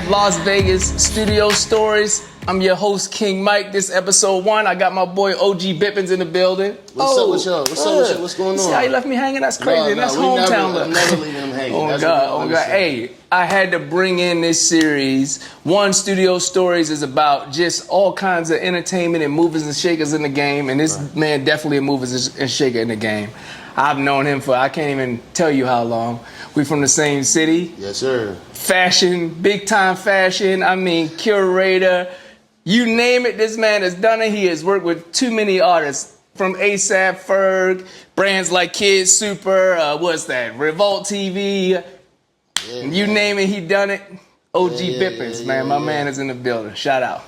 Las Vegas Studio Stories. I'm your host, King Mike. This episode 1. I got my boy OG Bippens in the building. What's up with y'all? What's going on? See how you left me hanging? That's crazy. That's hometown love. I'm never leaving him hanging. Oh God. Hey, I had to bring in this series. One, Studio Stories is about just all kinds of entertainment and movers and shakers in the game. And this man definitely a movers and shaker in the game. I've known him for, I can't even tell you how long. We from the same city. Yes, sir. Fashion, big time fashion. I mean, curator. You name it, this man has done it. He has worked with too many artists, from ASAP, Ferg, brands like Kid Super, Revolt TV. Yeah, you name it, he done it. OG Bippens, man. My man is in the building. Shout out.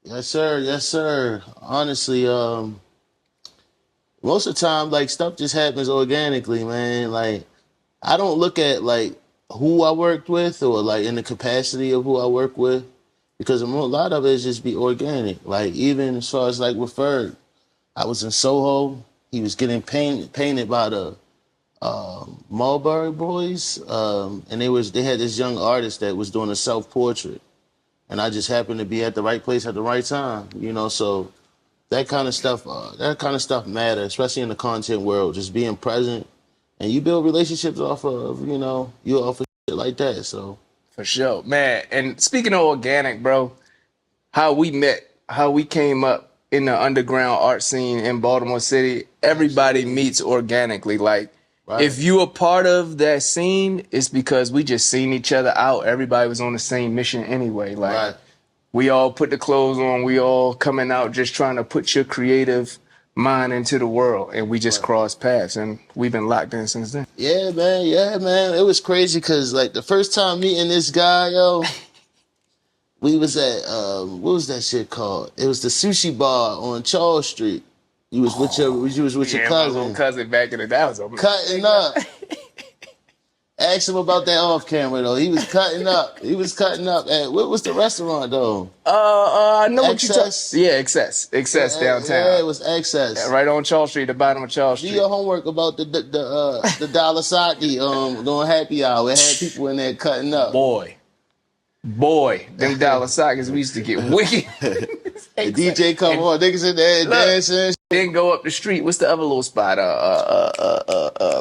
Yes, sir. Yes, sir. Honestly, most of the time, like, stuff just happens organically, man. Like, I don't look at, like, who I worked with or, like, in the capacity of who I work with. Because a lot of it is just be organic. Like, even as far as, like, with Ferg, I was in Soho. He was getting painted by the Mulberry Boys. And they had this young artist that was doing a self-portrait. And I just happened to be at the right place at the right time, you know? So that kind of stuff matters, especially in the content world, just being present. And you build relationships off of, off of shit like that, so. For sure, man. And speaking of organic, bro, how we met, how we came up in the underground art scene in Baltimore City, everybody meets organically. Like, if you a part of that scene, it's because we just seen each other out. Everybody was on the same mission anyway. Like, we all put the clothes on, we all coming out just trying to put your creative mind into the world, and we just crossed paths, and we've been locked in since then. Yeah, man. It was crazy because, like, the first time meeting this guy, yo, we was at what was that shit called? It was the sushi bar on Charles Street. You was with your cousin. My little cousin back in the day. Was cutting up. Asked him about that off camera though. He was cutting up. At what was the restaurant though? I know what you're talking. Yeah, Excess downtown. Yeah, it was Excess. Yeah, right on Charles Street, the bottom of Charles Street. Do your homework about the dollar sake doing happy hour. It had people in there cutting up. Boy, them dollar sakes we used to get wicked. The DJ come on, niggas in there dancing. Then go up the street. What's the other little spot? You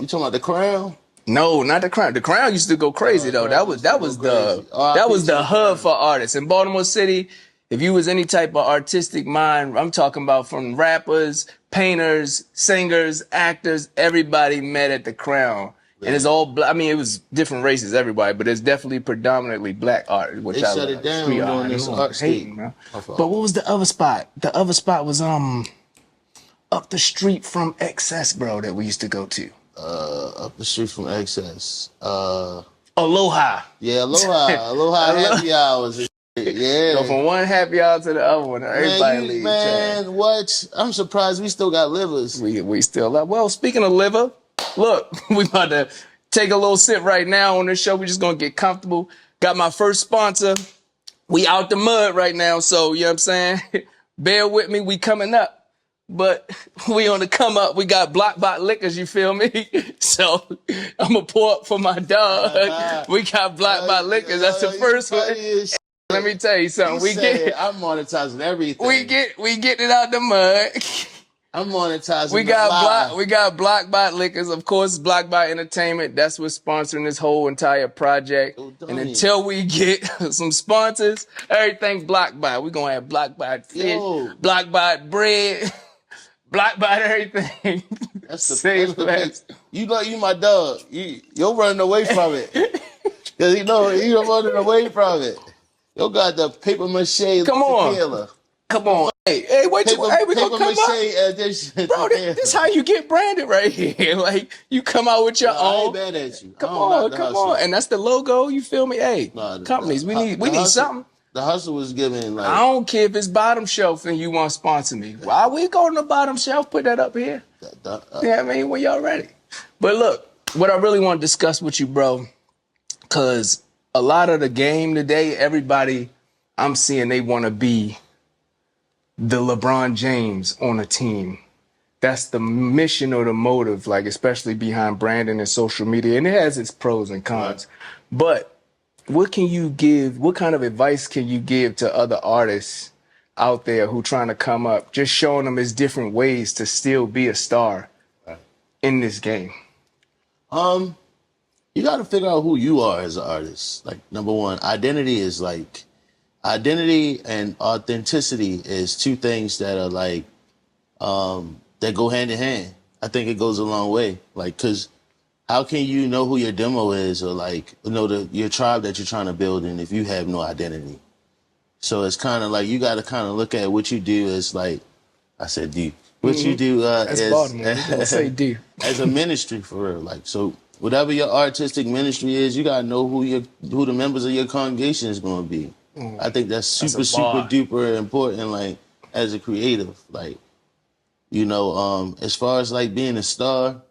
talking about the Crown? No, not the Crown. The Crown used to go crazy though. That was the hub for artists in Baltimore City. If you was any type of artistic mind, I'm talking about from rappers, painters, singers, actors, everybody met at the Crown. Yeah. And it's all black. I mean, it was different races, everybody, but it's definitely predominantly black art. Which they shut it down doing this art scene. But what was the other spot? The other spot was up the street from Excess, bro, that we used to go to. Up the street from Excess. Aloha. Yeah, Aloha happy hours. Yeah. Go from one happy hour to the other one. Everybody leaves. Man, what? I'm surprised we still got livers. We still have. Well, speaking of liver, look, we about to take a little sip right now on this show. We're just gonna get comfortable. Got my first sponsor. We out the mud right now, so you know what I'm saying? Bear with me, we coming up. But we on the come up. We got Blockbot Liquors, you feel me? So I'm going to pour up for my dog. We got Blockbot Liquors. That's the first one. Let me tell you something. I'm monetizing everything. We get it out the mud. I'm monetizing. We got Blockbot Liquors, of course. Blockbot Entertainment. That's what's sponsoring this whole entire project. And until we get some sponsors, everything Blockbot. We're gonna have Blockbot fish, Blockbot bread. Blockbot everything. That's the best. You know, you my dog. You're running away from it. Cause you're running away from it. You got the paper mache tequila. Come on. Hey, wait till we gonna come up. Bro, this how you get branded right here. Like, you come out with your own. I ain't mad at you. Come on. And that's the logo, you feel me? Hey, companies, we need something. The hustle was given, like... I don't care if it's bottom shelf and you want to sponsor me. Why we go on the bottom shelf? Put that up here. Yeah, I mean, when y'all ready. But look, what I really want to discuss with you, bro, because a lot of the game today, everybody I'm seeing, they want to be the LeBron James on a team. That's the mission or the motive, like, especially behind branding and social media. And it has its pros and cons. But what can you give? What kind of advice can you give to other artists out there who trying to come up? Just showing them there's different ways to still be a star in this game. Um, you got to figure out who you are as an artist. Like, number one, identity and authenticity is two things that are like that go hand in hand. I think it goes a long way. Like, cause how can you know who your demo is, or like know your tribe that you're trying to build in if you have no identity? So it's kind of like you got to kind of look at what you do as like I said, do what you do That's Baltimore. You gonna say do as a ministry for real. Like, so whatever your artistic ministry is, you gotta know who the members of your congregation is gonna be. I think that's super duper important. Like, as a creative, like, you know, as far as like being a star,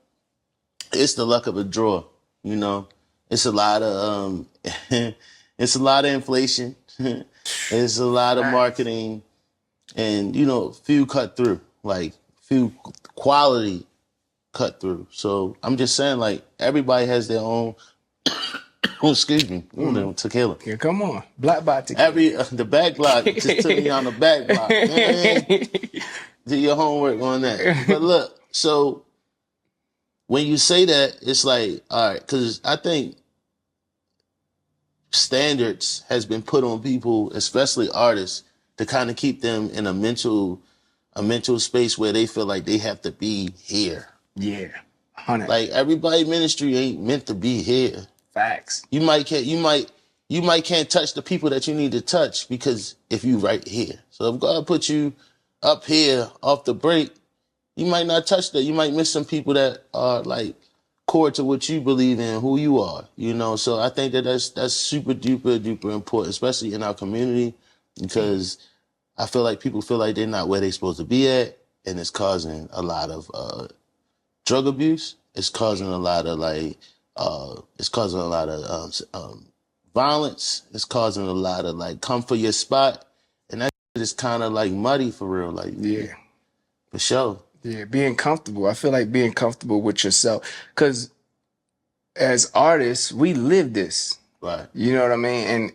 it's the luck of the draw. You know, it's a lot of it's a lot of inflation. It's a lot of marketing, and you know, few cut through. Like, few quality cut through. So I'm just saying, like, everybody has their own. Oh, excuse me. Tequila. Yeah, come on. Black bot tequila. The back block just took me on the back block. Man, do your homework on that. But look, so when you say that, it's like, all right, because I think standards has been put on people, especially artists, to kind of keep them in a mental space where they feel like they have to be here. Yeah, 100. Like, everybody ministry ain't meant to be here. Facts. You might can't touch the people that you need to touch because if you right here. So if God put you up here off the break, you might not touch that. You might miss some people that are like core to what you believe in, who you are. You know, so I think that's super duper important, especially in our community, because I feel like people feel like they're not where they're supposed to be at, and it's causing a lot of drug abuse. It's causing a lot of violence. It's causing a lot of like come for your spot, and that is kind of like muddy for real. Like, yeah, for sure. Yeah, being comfortable. I feel like being comfortable with yourself, because as artists, we live this. Right. You know what I mean? And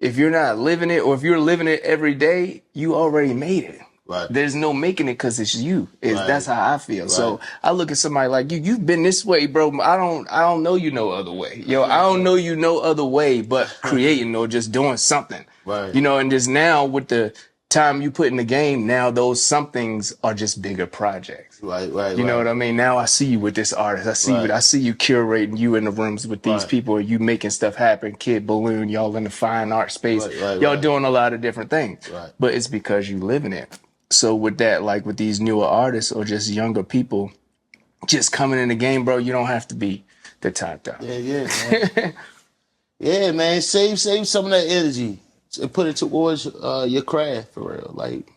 if you're not living it, or if you're living it every day, you already made it. Right. There's no making it because it's you. That's how I feel. Right. So I look at somebody like you. You've been this way, bro. I don't know you no other way. Yo, I don't know you no other way but creating or just doing something. Right. You know, and just now with the time you put in the game, now those somethings are just bigger projects. Right. You know what I mean? Now I see you with this artist. I see you curating, you in the rooms with these people, you making stuff happen. Kid Balloon, y'all in the fine art space. Y'all doing a lot of different things. Right. But it's because you live in it. So with that, like with these newer artists or just younger people just coming in the game, bro, you don't have to be the top dog. Yeah, man. Yeah, man. Save some of that energy and put it towards your craft for real. Like,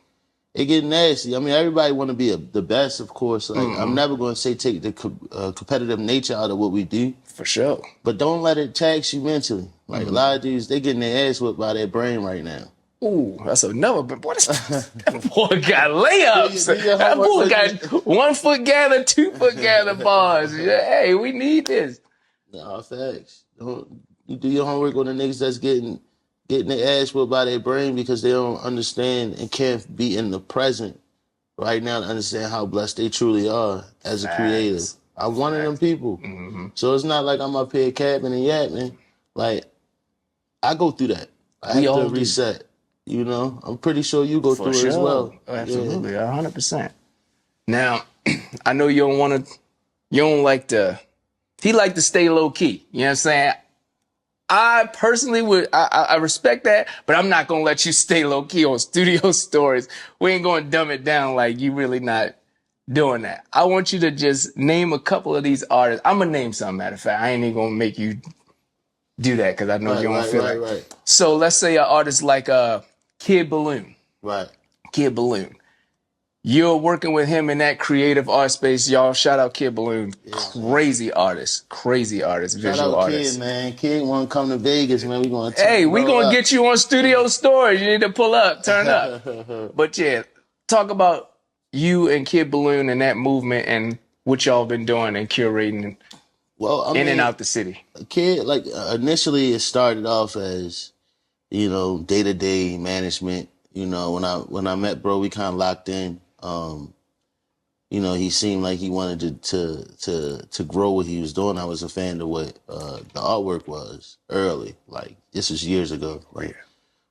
it get nasty. I mean, everybody want to be the best, of course. Like, I'm never going to say take the competitive nature out of what we do. For sure. But don't let it tax you mentally. Like, a lot of dudes, they getting their ass whipped by their brain right now. Ooh, that's another. Boy, that boy got layups. That boy got 1 foot gather, 2 foot gather bars. Yeah, hey, we need this. Nah, facts. You do your homework on the niggas that's getting their ass whipped by their brain because they don't understand and can't be in the present right now to understand how blessed they truly are as a creative. I'm one of them people. Mm-hmm. So it's not like I'm up here capping and yapping. Like, I go through that. I have to reset. You know, I'm pretty sure you go through it as well. Absolutely, 100%. Now, I know you don't like to, he like to stay low key. You know what I'm saying? I personally I respect that, but I'm not going to let you stay low key on Studio Stories. We ain't going to dumb it down like you really not doing that. I want you to just name a couple of these artists. I'm going to name some, matter of fact. I ain't even going to make you do that because I know you don't feel like. Right. So let's say an artist like Kid Balloon. Right. Kid Balloon. You're working with him in that creative art space. Y'all shout out Kid Balloon. Yeah, crazy artist, visual artist. Kid, man. Kid want to come to Vegas, man. We going to get you on Studio Stories. You need to pull up, turn up. But yeah, talk about you and Kid Balloon and that movement and what y'all been doing and curating. Well, I in and mean, out the city? a kid, like, initially it started off as, day to day management. When I met bro, we kind of locked in. He seemed like he wanted to grow what he was doing. I was a fan of what the artwork was early. Like, this was years ago. Like,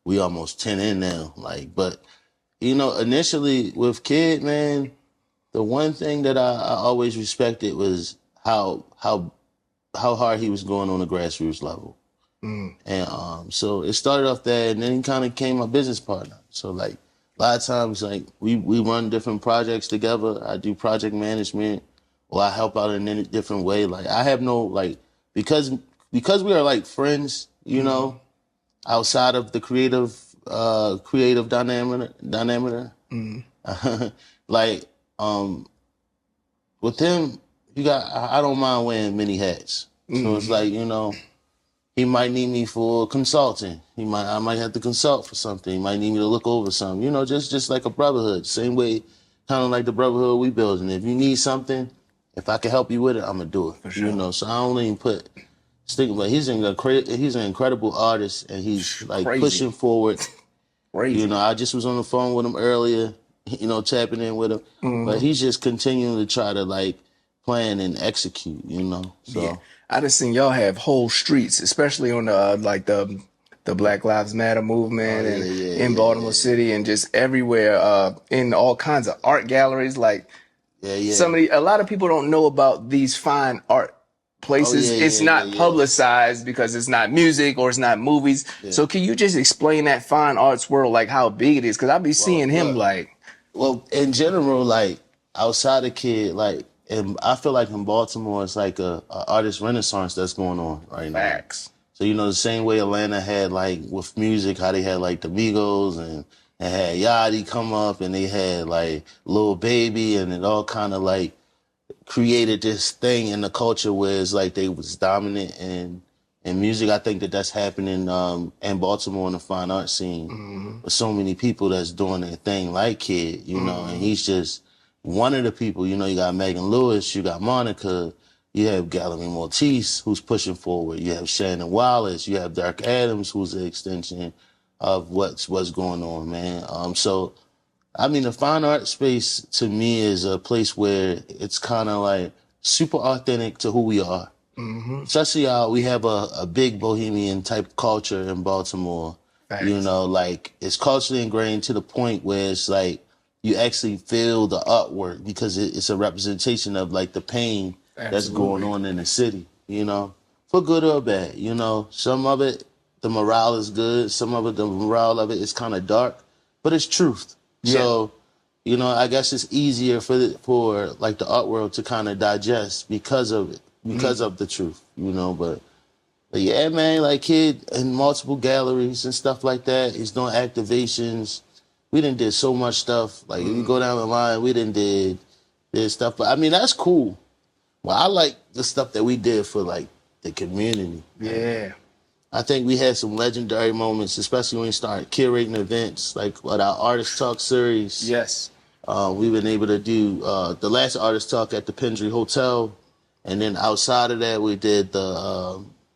we almost 10 in now. Like, but initially with Kid, man, the one thing that I always respected was how hard he was going on the grassroots level. And so it started off there, and then he kind of became my business partner. So, like, a lot of times, like, we run different projects together. I do project management, or I help out in a different way. Like, I have no, like, because we are like friends, outside of the creative dynamic. Like, with him, I don't mind wearing many hats. So it's like, he might need me for consulting. I might have to consult for something. He might need me to look over something. Just like a brotherhood. Same way, kind of like the brotherhood we building. If you need something, if I can help you with it, I'm gonna do it. For sure. So I don't even stick. But he's an incredible artist, and he's like Crazy. pushing forward. Crazy. I just was on the phone with him earlier. Tapping in with him, but he's just continuing to try to like plan and execute. So. Yeah. I just seen y'all have whole streets, especially on the like the Black Lives Matter movement in Baltimore City and just everywhere in all kinds of art galleries. Like a lot of people don't know about these fine art places. It's not publicized because it's not music or it's not movies. So can you just explain that fine arts world, like how big it is? Because I be seeing him like. Well, in general, like outside of Kid, like. And I feel like in Baltimore, it's like a artist renaissance that's going on right now. Facts. So, the same way Atlanta had, like, with music, how they had, like, the Migos and had Yachty come up and they had, like, Lil Baby, and it all kind of, like, created this thing in the culture where it's like they was dominant in music. I think that's happening in Baltimore in the fine art scene with so many people that's doing their thing like Kid, and he's just one of the people. You got Megan Lewis, you got Monica, you have Gallery Maltese, who's pushing forward. You have Shannon Wallace, you have Dark Adams, who's an extension of what's going on, man. So, I mean, the fine art space to me is a place where it's kind of like super authentic to who we are. Especially we have a big bohemian type culture in Baltimore. Facts. Like it's culturally ingrained to the point where it's like, you actually feel the artwork because it's a representation of like the pain that's going on in the city, for good or bad. Some of it, the morale is good. Some of it, the morale of it is kind of dark, but it's truth. Yeah. So, I guess it's easier for like the art world to kind of digest because of it, because of the truth, but yeah, man, like Kid in multiple galleries and stuff like that. He's doing activations. We done did so much stuff. Like, if you go down the line, we done did stuff. But, I mean, that's cool. Well, I like the stuff that we did for, like, the community. Yeah. I think we had some legendary moments, especially when we started curating events, like with our Artist Talk series. Yes. We've been able to do the last Artist Talk at the Pendry Hotel. And then outside of that, we did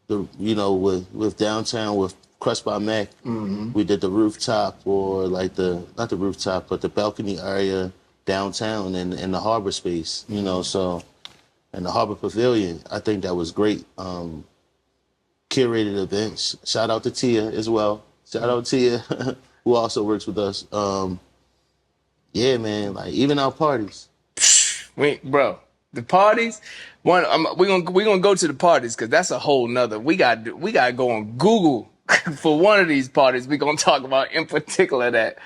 with downtown with Crushed by Mac. We did the rooftop, or like not the rooftop, but the balcony area downtown in the harbor space, so, and the harbor pavilion. I think that was great. Curated events. Shout out to Tia as well. Shout out to Tia, who also works with us. Yeah, man, like even our parties. Wait, bro, the parties. We're gonna go to the parties because that's a whole nother. We got to go on Google for one of these parties. We're gonna talk about in particular that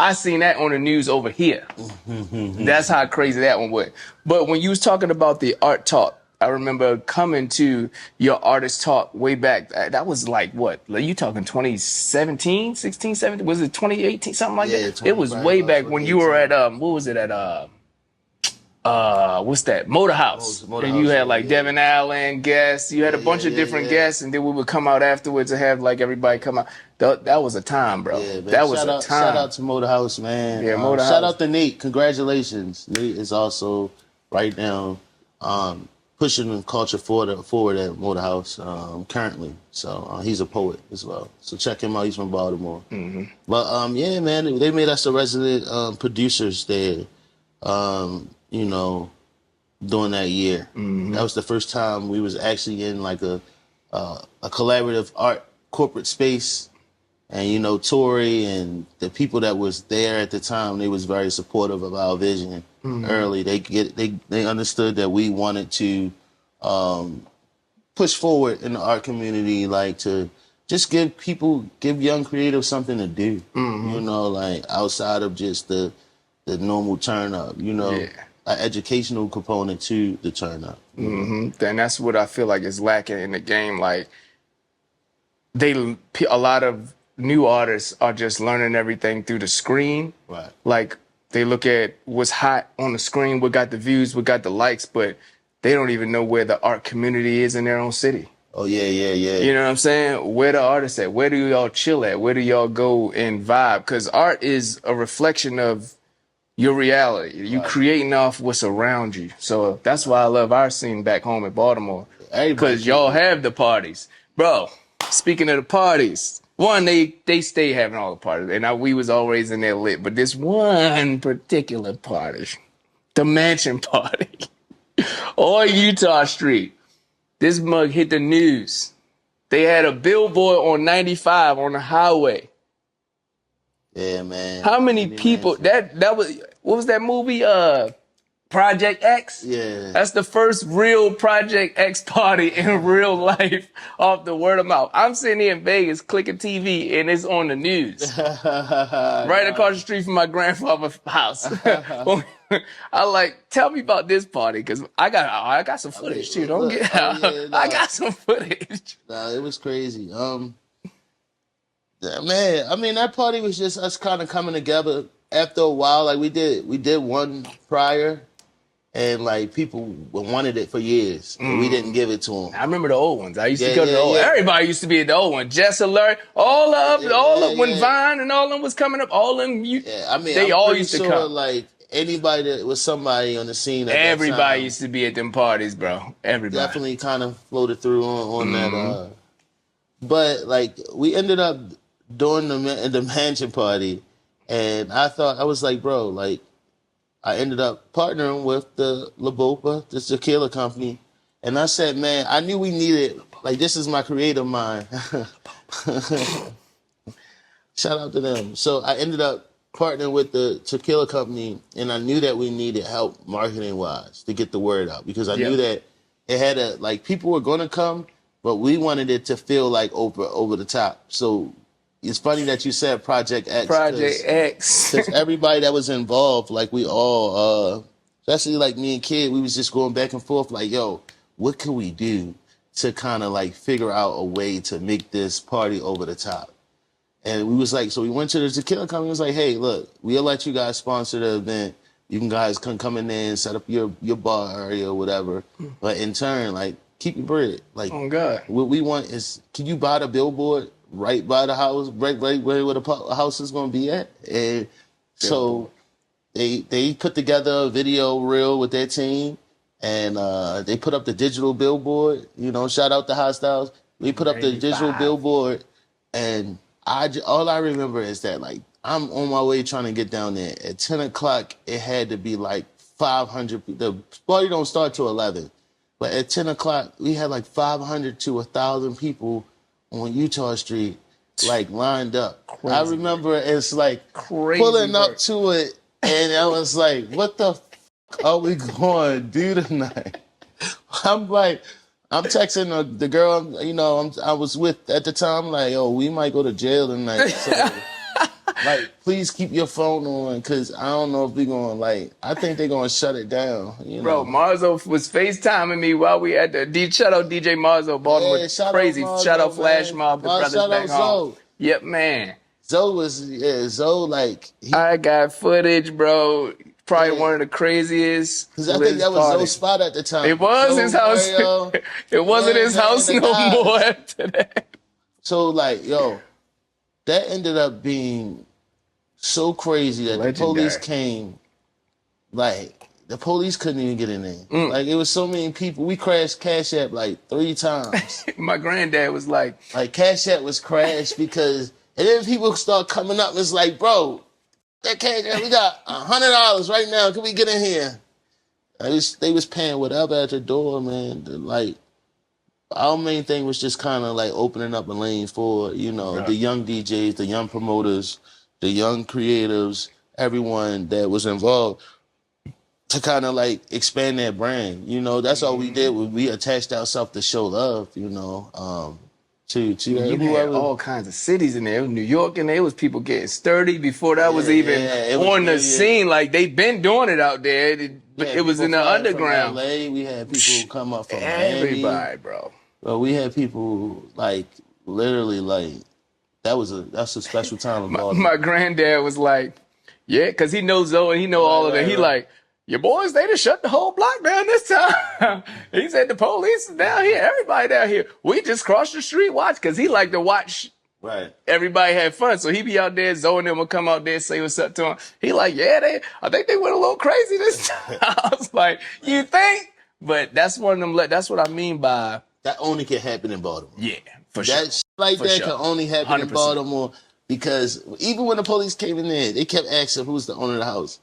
I seen that on the news over here. That's how crazy that one was. But when you was talking about the art talk, I remember coming to your artist talk way back. That was like what? Are you talking 2017, 16, 17? Was it 2018, something like that? It was way back when you were at what was it at what's that? Motor House. And you had like Devin Allen guests. You had a bunch of different guests, and then we would come out afterwards and have like everybody come out. That was a time, bro. Yeah, that was a time. Shout out to Motor House, man. Yeah, Motor House. Shout out to Nate. Congratulations. Nate is also right now pushing the culture forward at Motorhouse currently. So he's a poet as well. So check him out. He's from Baltimore. But yeah, man, they made us the resident producers there. You know, during that year, that was the first time we was actually in like a collaborative art corporate space. And you know, Tori and the people that was there at the time, they was very supportive of our vision early. They understood that we wanted to push forward in the art community, like to just give young creatives something to do. You know, like outside of just the normal turn up. You know, Yeah. an educational component to the turn up. And that's what I feel like is lacking in the game. Like a lot of new artists are just learning everything through the screen. Right. Like they look at what's hot on the screen, what got the views, what got the likes, but they don't even know where the art community is in their own city. Oh yeah. You know what I'm saying? Where the artists at? Where do y'all chill at? Where do y'all go and vibe? Because art is a reflection of your reality. You creating off what's around you. So that's why I love our scene back home in Baltimore. Because y'all have the parties. Bro, speaking of the parties, one, they stay having all the parties. And we was always in there lit. But this one particular party, the mansion party, on Utah Street, this mug hit the news. They had a billboard on 95 on the highway. Yeah, man. How many people that was what was that movie? Project X? Yeah. That's the first real Project X party in real life off the word of mouth. I'm sitting here in Vegas clicking TV and it's on the news. Right across the street from my grandfather's house. I like, tell me about this party because I got some footage too. Don't get I got some footage. Nah, it was crazy. Man, I mean that party was just us kind of coming together after a while. Like we did one prior, and like people wanted it for years, and we didn't give it to them. I remember the old ones. I used to go to the old. Everybody used to be at the old one. Jess Alert, all of when Vine and all of them was coming up, all of them. I mean, they all used to come. Like anybody that was somebody on the scene. Everybody used to be at them parties, bro. Everybody definitely kind of floated through on that. But like we ended up doing the mansion party, and I was like, bro, like I ended up partnering with the La Bopa, the tequila company, and I said, man, I knew we needed, like, this is my creative mind. Shout out to them. So I ended up partnering with the tequila company, and I knew that we needed help marketing wise to get the word out because I knew that it had like people were going to come, but we wanted it to feel like over the top. So it's funny that you said Project X. Project X. Because everybody that was involved, like we all, especially like me and Kid, we was just going back and forth like, yo, what can we do to kind of like figure out a way to make this party over the top? And we was like, so we went to the tequila company. Was like, hey, look, we'll let you guys sponsor the event. You guys can come in there and set up your bar area or whatever. But in turn, like, keep your bread. Like, oh God, what we want is, can you buy the billboard right by the house, right where the house is going to be at? And so they put together a video reel with their team, and they put up the digital billboard. You know, shout out to Hostiles. We put up the digital billboard, and all I remember is that, like, I'm on my way trying to get down there. At 10 o'clock, it had to be like 500 people. The party don't start till 11. But at 10 o'clock, we had like 500 to 1,000 people on Utah Street, like, lined up. Crazy. I remember it's like pulling up to it, and I was like, what the fuck are we going to do tonight? I'm texting the girl, you know, I was with at the time, like, oh, we might go to jail tonight. So, like, please keep your phone on, because I don't know if we're going to, like, I think they're going to shut it down. You know? Bro, Marzo was FaceTiming me while we had shout out DJ Marzo, Baltimore. Yeah, crazy. Marzo, shout out Flash Mob, the brothers shout back out home. Zoe. Yep, man. Zoe, like... I got footage, bro. Probably one of the craziest. Because I think that was Zoe's spot at the time. It was his house. Mario, it wasn't his house no more after that. So, like, yo, that ended up being so crazy that the police came. Like, the police couldn't even get in there. Like, it was so many people. We crashed Cash App like 3 times. My granddad was like, Cash App was crashed because, and then people start coming up and it's like, bro, that Cash App, we got $100 right now. Can we get in here? They was paying whatever at the door, man. Like, our main thing was just kind of like opening up a lane for, the young DJs, the young promoters, the young creatives, everyone that was involved to kind of like expand their brand. That's all we did. We attached ourselves to show love, to you whoever. had all kinds of cities in there. It was New York and there was people getting sturdy before that was even on the scene. Like, they been doing it out there. It was in the underground. From LA, we had people come up from everybody, Miami. bro. But we had people like literally like that's a special time of Baltimore. My granddad was like, yeah, because he knows Zoe and he know all of that. He like, your boys, they just shut the whole block down this time. He said the police is down here, everybody down here. We just crossed the street watch, because he liked to watch everybody have fun. So he be out there, Zoe and them would come out there, say what's up to him. He like, yeah, I think they went a little crazy this time. I was like, you think? But that's one of them, that's what I mean by... That only can happen in Baltimore. Yeah, for sure. That like that can only happen 100%. In Baltimore, because even when the police came in there, they kept asking who's the owner of the house.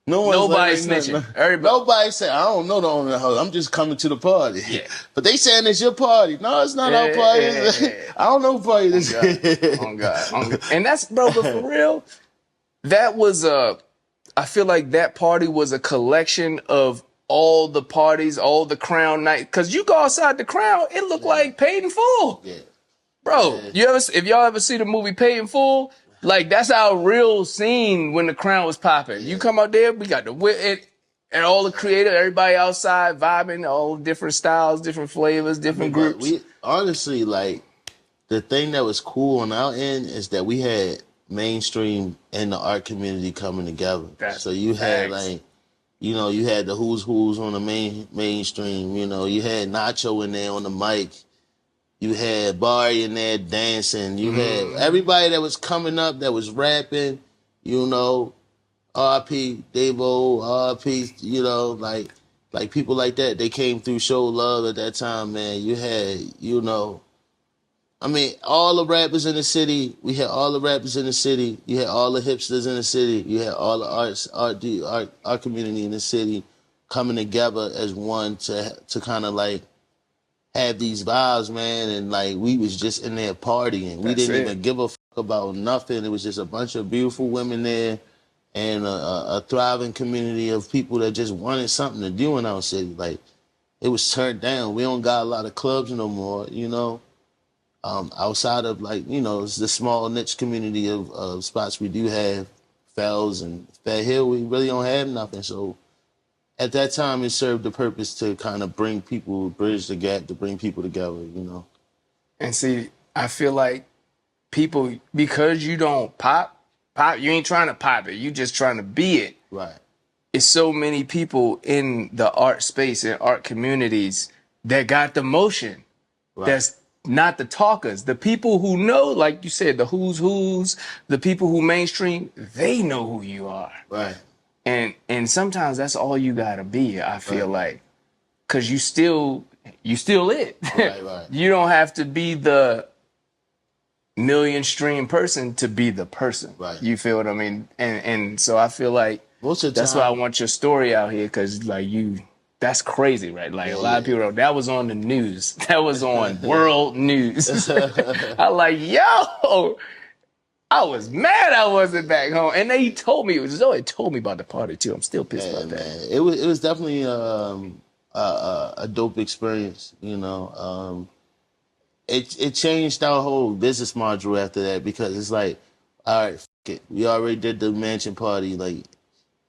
Nobody snitching. Nobody said, I don't know the owner of the house. I'm just coming to the party. Yeah. But they saying it's your party. No, it's not our party. I don't know who party this is. Oh God. And that's, bro, but for real, that was I feel like that party was a collection of all the parties, all the Crown night. Because you go outside the Crown, it looked like Paid in Full. Yeah. Bro, if y'all ever see the movie Paid in Full, like, that's our real scene when the Crown was popping. You come out there, we got and all the creators, everybody outside vibing, all different styles, different flavors, different groups. We honestly, like, the thing that was cool on our end is that we had mainstream and the art community coming together. So you had like, you had the who's on the mainstream. You had Nacho in there on the mic. You had Barry in there dancing. You had everybody that was coming up that was rapping. R.P. Davo, R.P. Like people like that. They came through, showed love at that time, man. You had, all the rappers in the city. We had all the rappers in the city. You had all the hipsters in the city. You had all the art community in the city coming together as one to kind of like have these vibes, man. And like, we was just in there partying. We didn't even give a fuck about nothing. It was just a bunch of beautiful women there and a thriving community of people that just wanted something to do in our city. Like, it was turned down. We don't got a lot of clubs no more, outside of like, it's the small niche community of spots we do have, Fells and Fat Hill, we really don't have nothing. So at that time, it served the purpose to kind of bridge the gap, to bring people together, And see, I feel like people, because you don't pop, you ain't trying to pop it. You just trying to be it. Right. It's so many people in the art space and art communities that got the motion. Right. That's not the talkers. The people who know, like you said, the who's, the people who mainstream, they know who you are. Right. And sometimes that's all you gotta be, I feel like. Cause you still it. Right. You don't have to be the million stream person to be the person. Right. You feel what I mean? And so I feel like most of the that's time, why I want your story out here, cause like that's crazy, right? Like a lot of people, that was on the news. That was on world news. I like, yo, I was mad I wasn't back home. And they told me, Zoe told me about the party too. I'm still pissed about that. Man. It was definitely a dope experience, It changed our whole business module after that, because it's like, all right, it. We already did the mansion party. Like,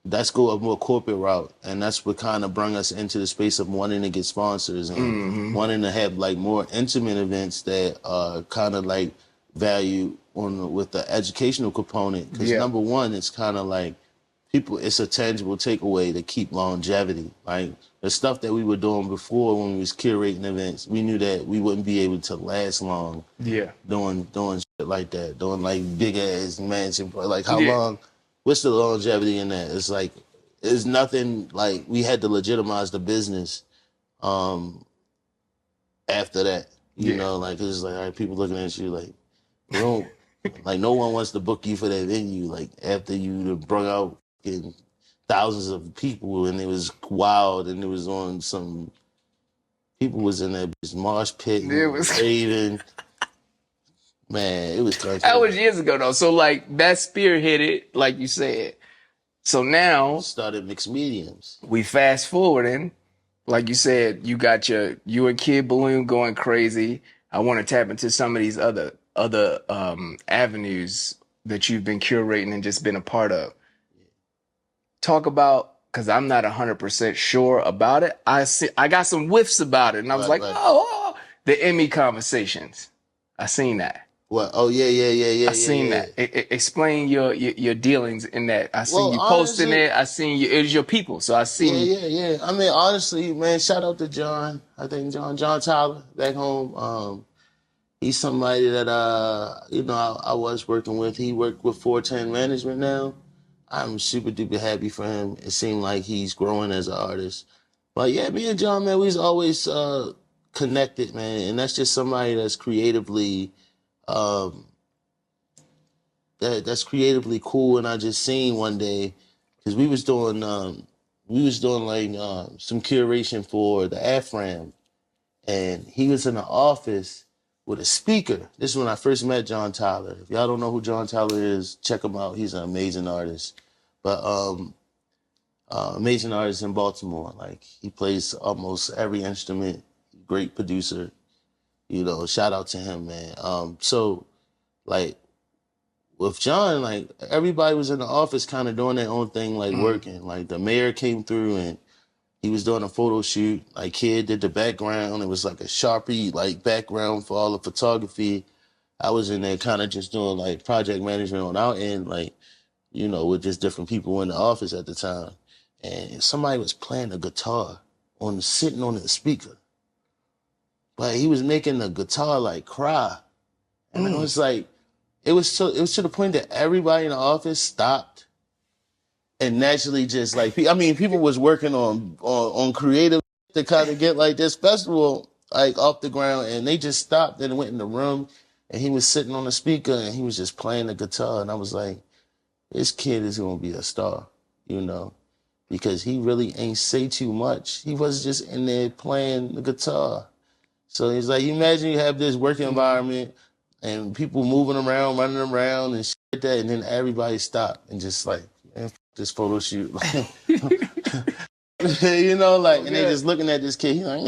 let's go a more corporate route. And that's what kind of brought us into the space of wanting to get sponsors and wanting to have like more intimate events that are kind of like value with the educational component. Because number one, it's kind of like it's a tangible takeaway to keep longevity. Like, the stuff that we were doing before when we was curating events, we knew that we wouldn't be able to last long. Doing shit like that, doing like big ass mansion, like how long? What's the longevity in that? It's like it's nothing like we had to legitimize the business after that. You Yeah. know, like it's like all right, people looking at you like they don't like no one wants to book you for that venue. Like after you brought out thousands of people and it was wild and it was on some people was in that marsh pit It and was raving. Man, it was that crazy. was years ago though. So like that spearheaded, like you said. So now Started mixed mediums. we fast forwarding, like you said, you and Kid Balloon going crazy. I want to tap into some of these other avenues that you've been curating and just been a part of. Talk about because I'm not 100% sure about it. I got some whiffs about it, and I was Right, like, right. the Emmy conversations. I seen that. What? Oh yeah, yeah, yeah, I yeah, yeah, seen yeah. that. Explain your dealings in that. I seen Well, you posting honestly, it. I seen you. It was your people. So I yeah, seen. yeah, yeah. I mean, honestly, man, shout out to John. I think John Tyler back home. He's somebody that I was working with. He worked with 410 Management now. I'm super duper happy for him. It seemed like he's growing as an artist. But yeah, me and John, man, we's always connected, man, and that's just somebody that's creatively um, that's creatively cool. And I just seen one day because we was doing like some curation for the AFRAM, and he was in the office with a speaker. This is when I first met John Tyler. If y'all don't know who John Tyler is, check him out. He's an amazing artist. But amazing artist in Baltimore. Like he plays almost every instrument. Great producer. Shout out to him, man. So like with John, like everybody was in the office kind of doing their own thing, like working. Like the mayor came through and he was doing a photo shoot. Like Kid did the background. It was like a Sharpie like background for all the photography. I was in there kind of just doing like project management on our end, like, with just different people in the office at the time. And somebody was playing a guitar sitting on the speaker. But he was making the guitar like cry. And I was like, it was to the point that everybody in the office stopped and naturally just like people was working on creative to kind of get like this festival like off the ground, and they just stopped and went in the room, and he was sitting on the speaker and he was just playing the guitar, and I was like, this kid is gonna be a star, because he really ain't say too much. He was just in there playing the guitar. So it's like, you imagine you have this work environment and people moving around, running around and shit like that, and then everybody stop and just like, man, this photo shoot. And they just looking at this kid. He's like,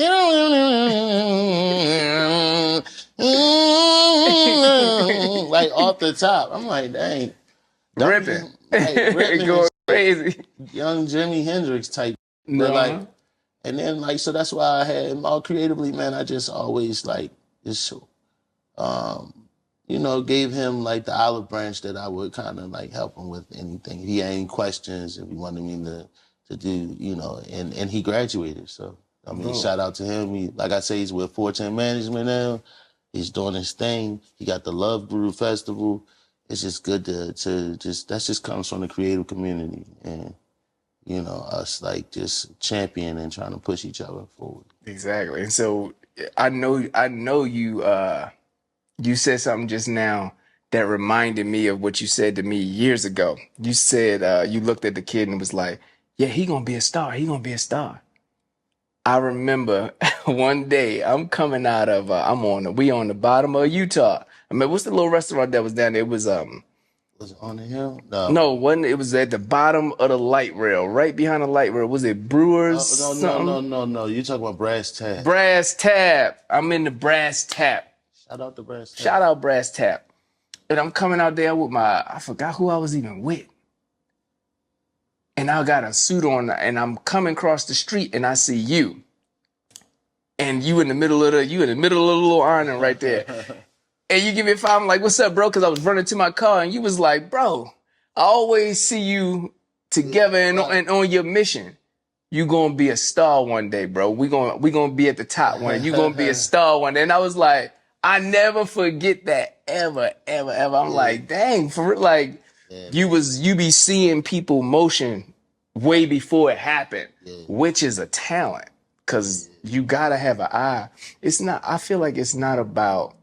like off the top. I'm like, dang. Ripping. Like ripping Going crazy. young Jimi Hendrix type. But like, and then like, so that's why I had him all creatively, man. I just always like just, gave him like the olive branch that I would kind of like help him with anything. If he had any questions, if he wanted me to do, and he graduated. So, I mean, shout out to him. Like I say, he's with 410 Management now. He's doing his thing. He got the Love Brew Festival. It's just good to that just comes from the creative community, and us like just championing and trying to push each other forward. Exactly. And so I know you said something just now that reminded me of what you said to me years ago. You said you looked at the kid and was like, "Yeah, he gonna be a star. He gonna be a star." I remember one day I'm coming out of we on the bottom of Utah. I mean, what's the little restaurant that was down there? It was Was it on the hill? no, wasn't it was at the bottom of the light rail, right behind the light rail. Was it Brewers No, no, no, something? no, no. You talking about Brass Tap? Brass Tap. I'm in the Brass Tap. Shout out to Brass Tap. Shout out Brass Tap. And I'm coming out there with I forgot who I was even with. And I got a suit on and I'm coming across the street and I see you. And you in the middle of the little island right there. And you give me a five. I'm like, what's up, bro? Because I was running to my car and you was like, bro, I always see you together and on your mission. You gonna be a star one day, bro. We gonna be at the top one. You gonna be a star one day. And I was like, I never forget that ever, ever, ever. I'm like, dang, for real, like you be seeing people motion way before it happened, Yeah. which is a talent. Cause you gotta have an eye. It's not, I feel like it's not about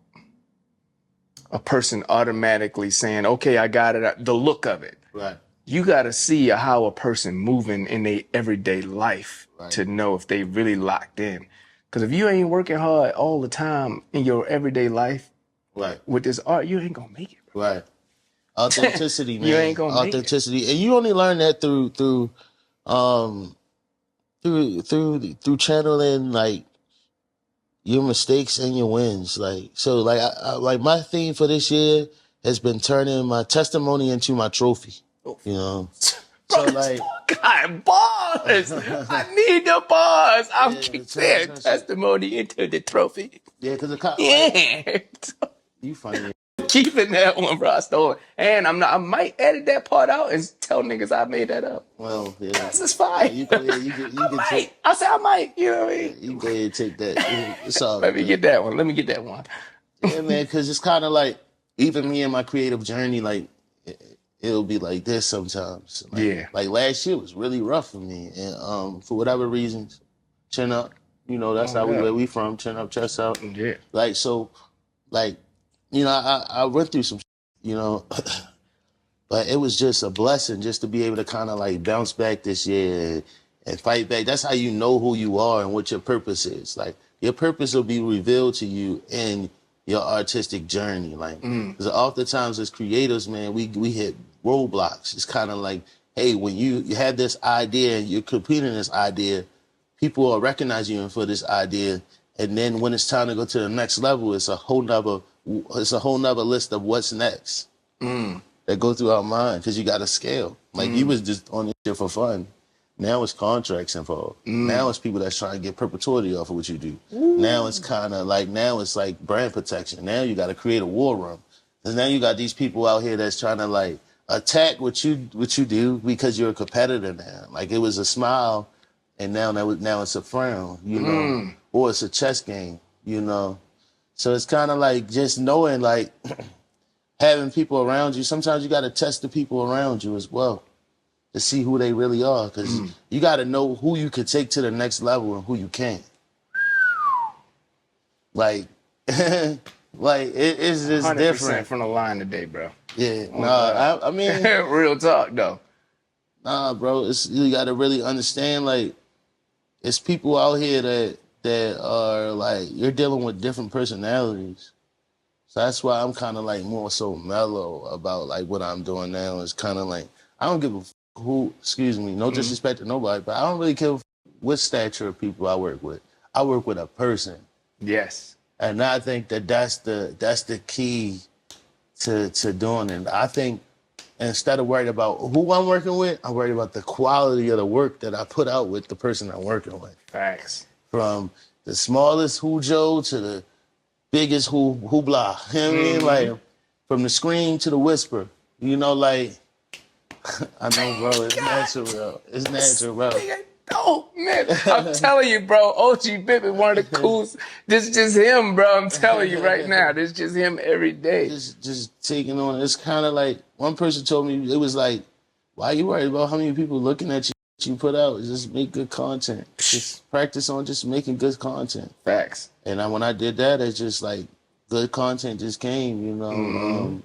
a person automatically saying, okay, I got it, the look of it. Right. You got to see how a person moving in their everyday life to know if they really locked in. Because if you ain't working hard all the time in your everyday life with this art, you ain't gonna make it. Bro. Right. Authenticity, man. You ain't gonna authenticity, make it. And you only learn that through channeling like your mistakes and your wins. Like so, like I like my theme for this year has been turning my testimony into my trophy. You know. Bro, so like, God, bars. I need the bars. I'm saying testimony into the trophy. Yeah, because you funny. Keeping that one, bro. I stole it. And I might edit that part out and tell niggas I made that up. Well, yeah. This is fine. Yeah, you can take. I said I might. You know what I mean? Yeah, you go ahead and take that. It's all Let me get that one. Let me get that one. Yeah, man, because it's kind of like, even me and my creative journey, like, it'll be like this sometimes. Like, yeah. Like last year was really rough for me. And for whatever reasons, chin up. You know, that's where we from. Chin up, chest out. Yeah. Like, so, like, you know, I went through some, you know, but it was just a blessing just to be able to kind of like bounce back this year and fight back. That's how you know who you are and what your purpose is. Like, your purpose will be revealed to you in your artistic journey. Like, because oftentimes as creators, man, we hit roadblocks. It's kind of like, hey, when you have this idea and you're completing this idea, people will recognize you for this idea. And then when it's time to go to the next level, it's a whole nother list of what's next that go through our mind, because you got to scale. Like, you was just on this shit for fun. Now it's contracts involved. Now it's people that's trying to get perpetuity off of what you do. Now it's kind of like, now it's like brand protection. Now you got to create a war room. And now you got these people out here that's trying to like attack what you do because you're a competitor now. Like, it was a smile, and now it's a frown, you know, or it's a chess game, you know. So it's kind of like just knowing, like, having people around you. Sometimes you got to test the people around you as well to see who they really are, because you got to know who you could take to the next level and who you can't. Like, like it's just 100% different from the line today, bro. Yeah, I mean, real talk though. Nah, bro, you got to really understand, like, it's people out here that are like, you're dealing with different personalities. So that's why I'm kind of like more so mellow about like what I'm doing now. It's kind of like, I don't give a who, excuse me, no disrespect to nobody, but I don't really care what stature of people I work with. I work with a person. Yes. And I think that's the key to doing it. I think instead of worried about who I'm working with, I'm worried about the quality of the work that I put out with the person I'm working with. Facts. From the smallest hoojo to the biggest hoopla. You know what I mean? Like, from the scream to the whisper. You know, like, I know, bro, it's natural. It's natural, bro. Oh, man. I'm telling you, bro, OG Bippens, one of the coolest. This is just him, bro. I'm telling you right now. This is just him every day. Just taking on. It's kind of like, one person told me, it was like, why are you worried about how many people looking at you put out? Just make good content. Just practice on just making good content. Facts. And when I did that, it's just like, good content just came, you know.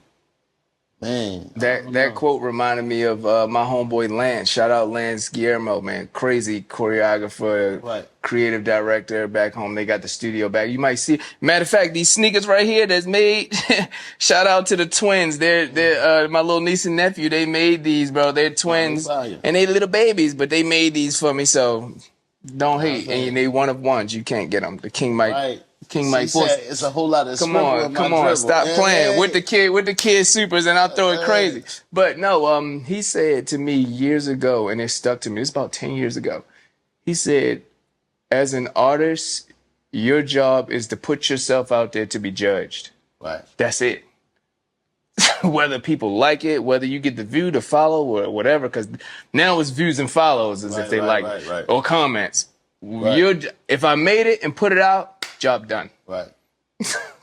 Man, that quote reminded me of my homeboy Lance. Shout out Lance Guillermo, man. Crazy choreographer, creative director back home. They got the studio back. You might see. Matter of fact, these sneakers right here that's made. Shout out to the twins. They're my little niece and nephew. They made these, bro. They're twins and they little babies, but they made these for me. So don't hate. And they one of ones. You can't get them. The King might. King Mike Force. It's a whole lot of come on, stop playing with the kid supers, and I'll throw it crazy. But no, he said to me years ago, and it stuck to me. It's about 10 years ago. He said, as an artist, your job is to put yourself out there to be judged. Right. That's it. Whether people like it, whether you get the view, to follow, or whatever, because now it's views and follows as if they like it, or comments. If I made it and put it out, job done. Right.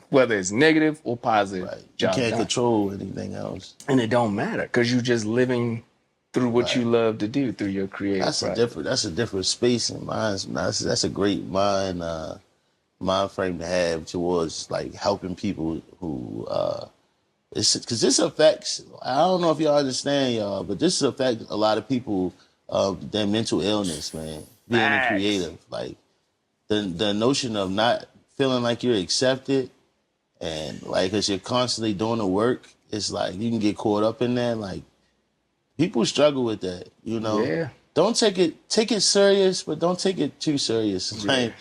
Whether it's negative or positive, job done. You can't control anything else. And it don't matter because you just living through what Right. you love to do through your creative process. That's a different space in mind. That's a great mind frame to have towards like helping people who it's because this affects. I don't know if y'all understand, y'all, but this affects a lot of people their mental illness, man. Being a Facts. creative, like the notion of not feeling like you're accepted, and like because you're constantly doing the work, it's like you can get caught up in that. Like people struggle with that, you know. Yeah. Don't take it serious, but don't take it too serious. Yeah. Like,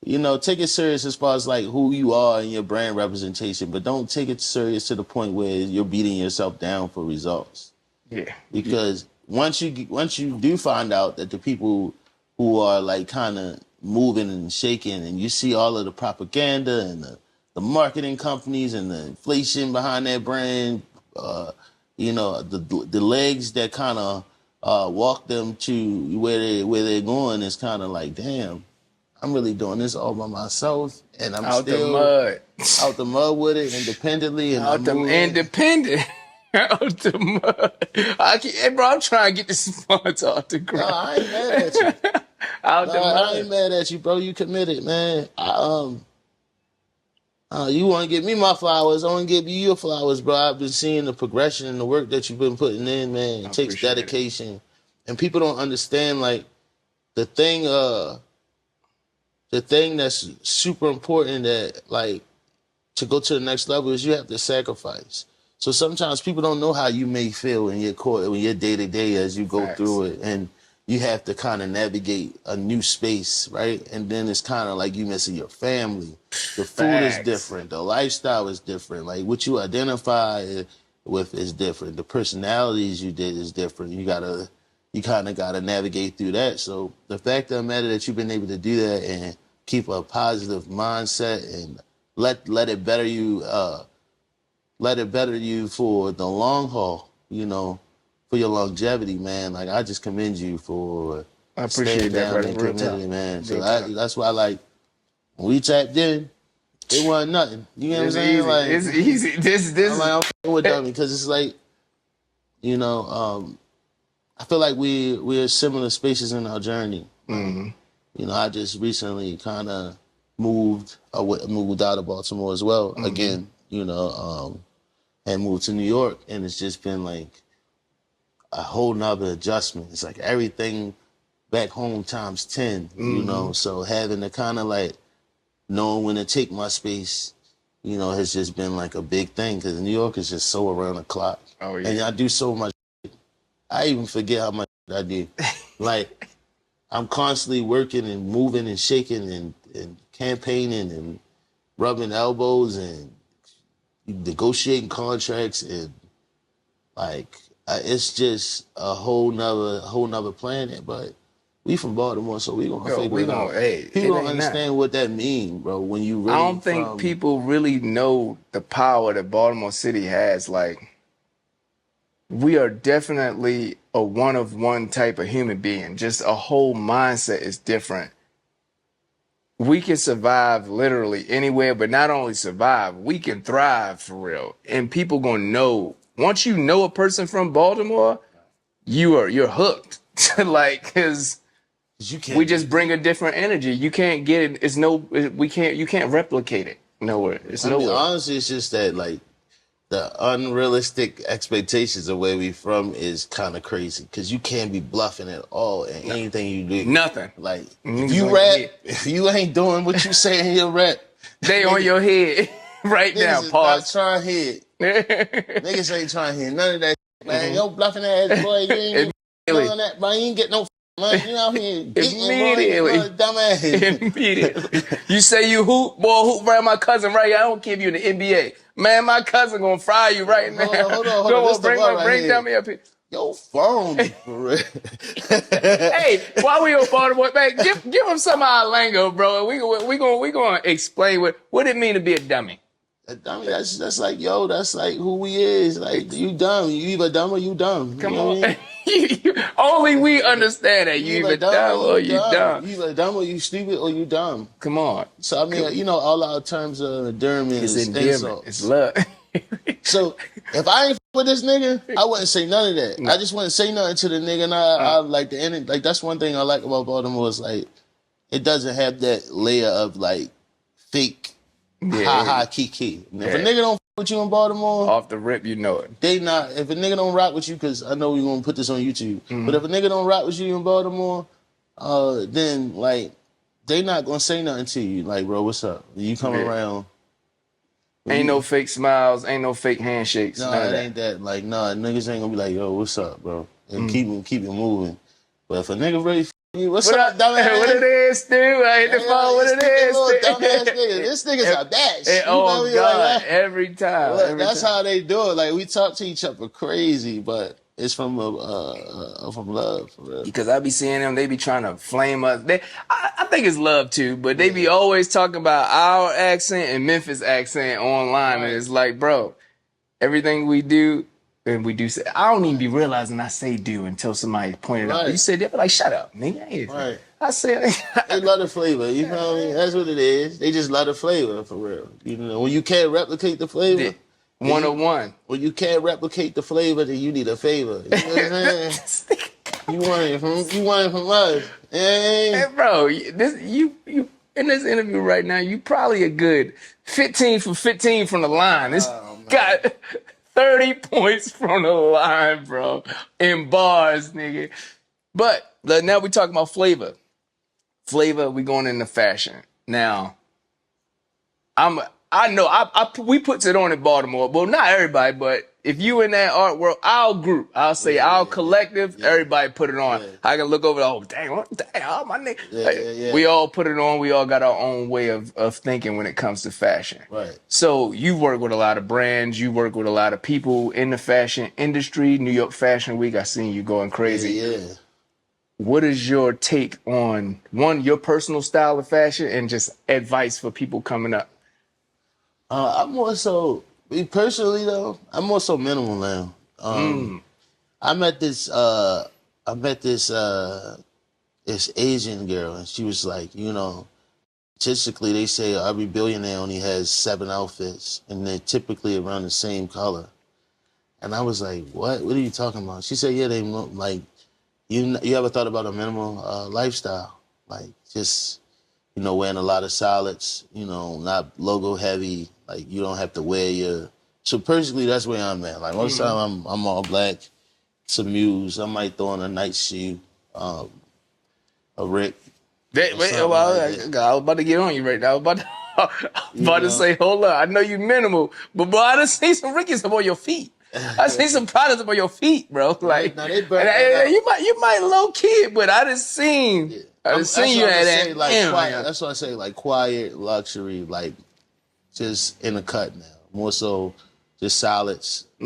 you know, take it serious as far as like who you are and your brand representation, but don't take it serious to the point where you're beating yourself down for results. Yeah. Because once you do find out that the people who are like kind of moving and shaking, and you see all of the propaganda and the marketing companies and the inflation behind that brand, you know, the legs that kind of walk them to where they're going is kind of like, damn, I'm really doing this all by myself, and I'm Out the still mud. out the mud with it independently, and Out I'm the moving. independent. Out the mud. Hey, bro, I'm trying to get this sponsor off the No, ground. I ain't mad at you. Out No, the I ain't mud. mad at you, bro. You committed, man. You want to give me my flowers, I want to give you your flowers, bro. I've been seeing the progression and the work that you've been putting in, man. I It takes appreciate it. dedication, and people don't understand like the thing. The thing that's super important that like to go to the next level is you have to sacrifice. So sometimes people don't know how you may feel in your core, in your day to day as you go Facts. through it, and you have to kind of navigate a new space, right? And then it's kind of like you missing your family. The food is Facts. different, the lifestyle is different. Like what you identify with is different. The personalities you did is different. You kind of gotta navigate through that. So the fact of the matter that you've been able to do that and keep a positive mindset and let it better you let it better you for the long haul, you know, for your longevity, man. Like I just commend you for I staying appreciate that, down brother. and Real talk. committed, man. So Real talk. that's why like when we tapped in, it wasn't nothing. You know what I'm It's saying? easy. Like It's easy. I'm like I'm fucking with dummy because it's like, you know, I feel like we're similar spaces in our journey. Mhm. You know, I just recently kind of moved out of Baltimore as well. Again, you know, and moved to New York, and it's just been like a whole nother adjustment. It's like everything back home times 10, you know. So having to kind of like knowing when to take my space, you know, has just been like a big thing because New York is just so around the clock. Oh yeah. And I do so much. I even forget how much I do. Like I'm constantly working and moving and shaking and campaigning and rubbing elbows and negotiating contracts and like it's just a whole nother planet. But we from Baltimore, so we gonna Yo, figure we it gonna. out. Hey, People it don't ain't nothing. understand what that means, bro. When you I really don't think from people really know the power that Baltimore City has. Like, we are definitely a one of one type of human being. Just a whole mindset is different. We can survive literally anywhere, but not only survive, we can thrive for real. And people gonna know. Once you know a person from Baltimore, you're hooked. Like, cause you we can't just be. bring a different energy. You can't get it. It's no. We can't. You can't replicate it nowhere. It's I mean, nowhere. honestly, it's just that like the unrealistic expectations of where we from is kind of crazy because you can't be bluffing at all in anything you do. Nothing. Like if Niggas you on your rap, head. if you ain't doing what you say in your rap, They on niggas, your head right now. niggas is not Pause. trying to hit. Niggas ain't trying to hear none of that shit, man. Yo, bluffing ass boy, you ain't even none Immediately. of that, man. You ain't get no man. You out here geeking, boy. You Immediately. dumbass. Immediately. You say you hoop, boy, hoop around my cousin right here. I don't give you the NBA. Man, my cousin gonna fry you right now. Hold on. Go This on, the part right bring here. dummy up here. Your phone be for real. Hey, while we on Baltimore, man, give him some of our lingo, bro. We gonna explain what it mean to be a dummy. I mean, that's like, yo, that's like who we is. Like, you dumb. You either dumb or you dumb. You Come know what I on. mean? Only we understand that You you either either dumb or dumb or you you dumb. dumb. You either dumb or you stupid or you dumb. Come on. So, I mean, you know, all our terms of endearment It's is endearment. It's insults. love. So, If I ain't with this nigga, I wouldn't say none of that. No. I just wouldn't say nothing to the nigga. And I like the end. Like that's one thing I like about Baltimore is like it doesn't have that layer of like fake ha ha kiki. And if a nigga don't with you in Baltimore, off the rip, you know it. they not. If a nigga don't rock with you, because I know we gonna put this on YouTube. Mm-hmm. But if a nigga don't rock with you in Baltimore, then like they not gonna say nothing to you. Like, bro, what's up? You come around. Ain't no fake smiles, ain't no fake handshakes. No, it ain't that. Like, nah, niggas ain't gonna be like, yo, what's up, bro? And keep it moving. But if a nigga really you, what's up, dumbass? What it is, dude? I hit the phone. What it is, dumbass nigga. This nigga's a bitch. Oh God, like, every time. Look, that's how they do it. Like we talk to each other crazy, but it's from love, for real. Because I be seeing them, they be trying to flame us. I think it's love too, but they be always talking about our accent and Memphis accent online, and it's like, bro, everything we do. And we do say, I don't even be realizing I say do until somebody pointed out. You said that, but like, shut up, nigga. Right. I said, they love the flavor. You know what I mean? That's what it is. They just love the flavor, for real. You know, when you can't replicate the flavor, 101. When you can't replicate the flavor, then you need a favor. You know what I'm saying? you want it from us. Hey, bro, you in this interview right now, you probably a good 15 for 15 from the line. It's got 30 points from the line, bro, in bars, nigga. But now we talking about flavor. Flavor, we going into fashion. Now, I know we puts it on in Baltimore. Well, not everybody, but if you in that art world, our group, I'll say our collective, everybody put it on. I can look over, dang, my nigga. We all put it on. We all got our own way of thinking when it comes to fashion. Right. So you work with a lot of brands. You work with a lot of people in the fashion industry. New York Fashion Week, I seen you going crazy. Yeah. What is your take on, your personal style of fashion and just advice for people coming up? I'm more so, me personally though, I'm more so minimal now. I met this Asian girl, and she was like, you know, statistically they say every billionaire only has 7 outfits, and they're typically around the same color. And I was like, what? What are you talking about? She said, yeah, they like, you ever thought about a minimal lifestyle? Like just, you know, wearing a lot of solids, you know, not logo heavy. Like you don't have to wear your. So personally, that's where I'm at. Like most time, I'm all black, some Muse. I might throw on a night shoe, a Rick. I was about to get on you right now. I was about to say, hold up. I know you minimal, but bro, I done seen some Rickies up on your feet. I seen some products up on your feet, bro. Like, now they burn you might low key, but I just seen. Yeah. I just seen you at that. Quiet, that's why I say like quiet luxury, like just in the cut now. More so, just solids. I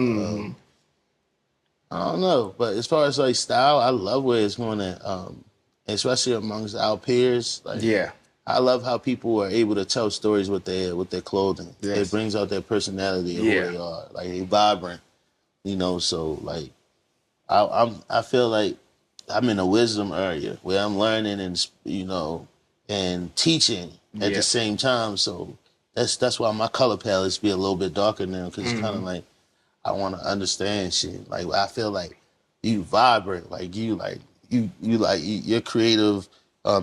don't know, but as far as like style, I love where it's going at. Especially amongst our peers. Like, I love how people are able to tell stories with their clothing. Yes. It brings out their personality and who they are. Like they vibrant, you know. So like, I feel like I'm in a wisdom area where I'm learning and, you know, and teaching at the same time. So that's why my color palettes be a little bit darker now, because it's kind of like I want to understand shit. Like I feel like you vibrant, like you your creative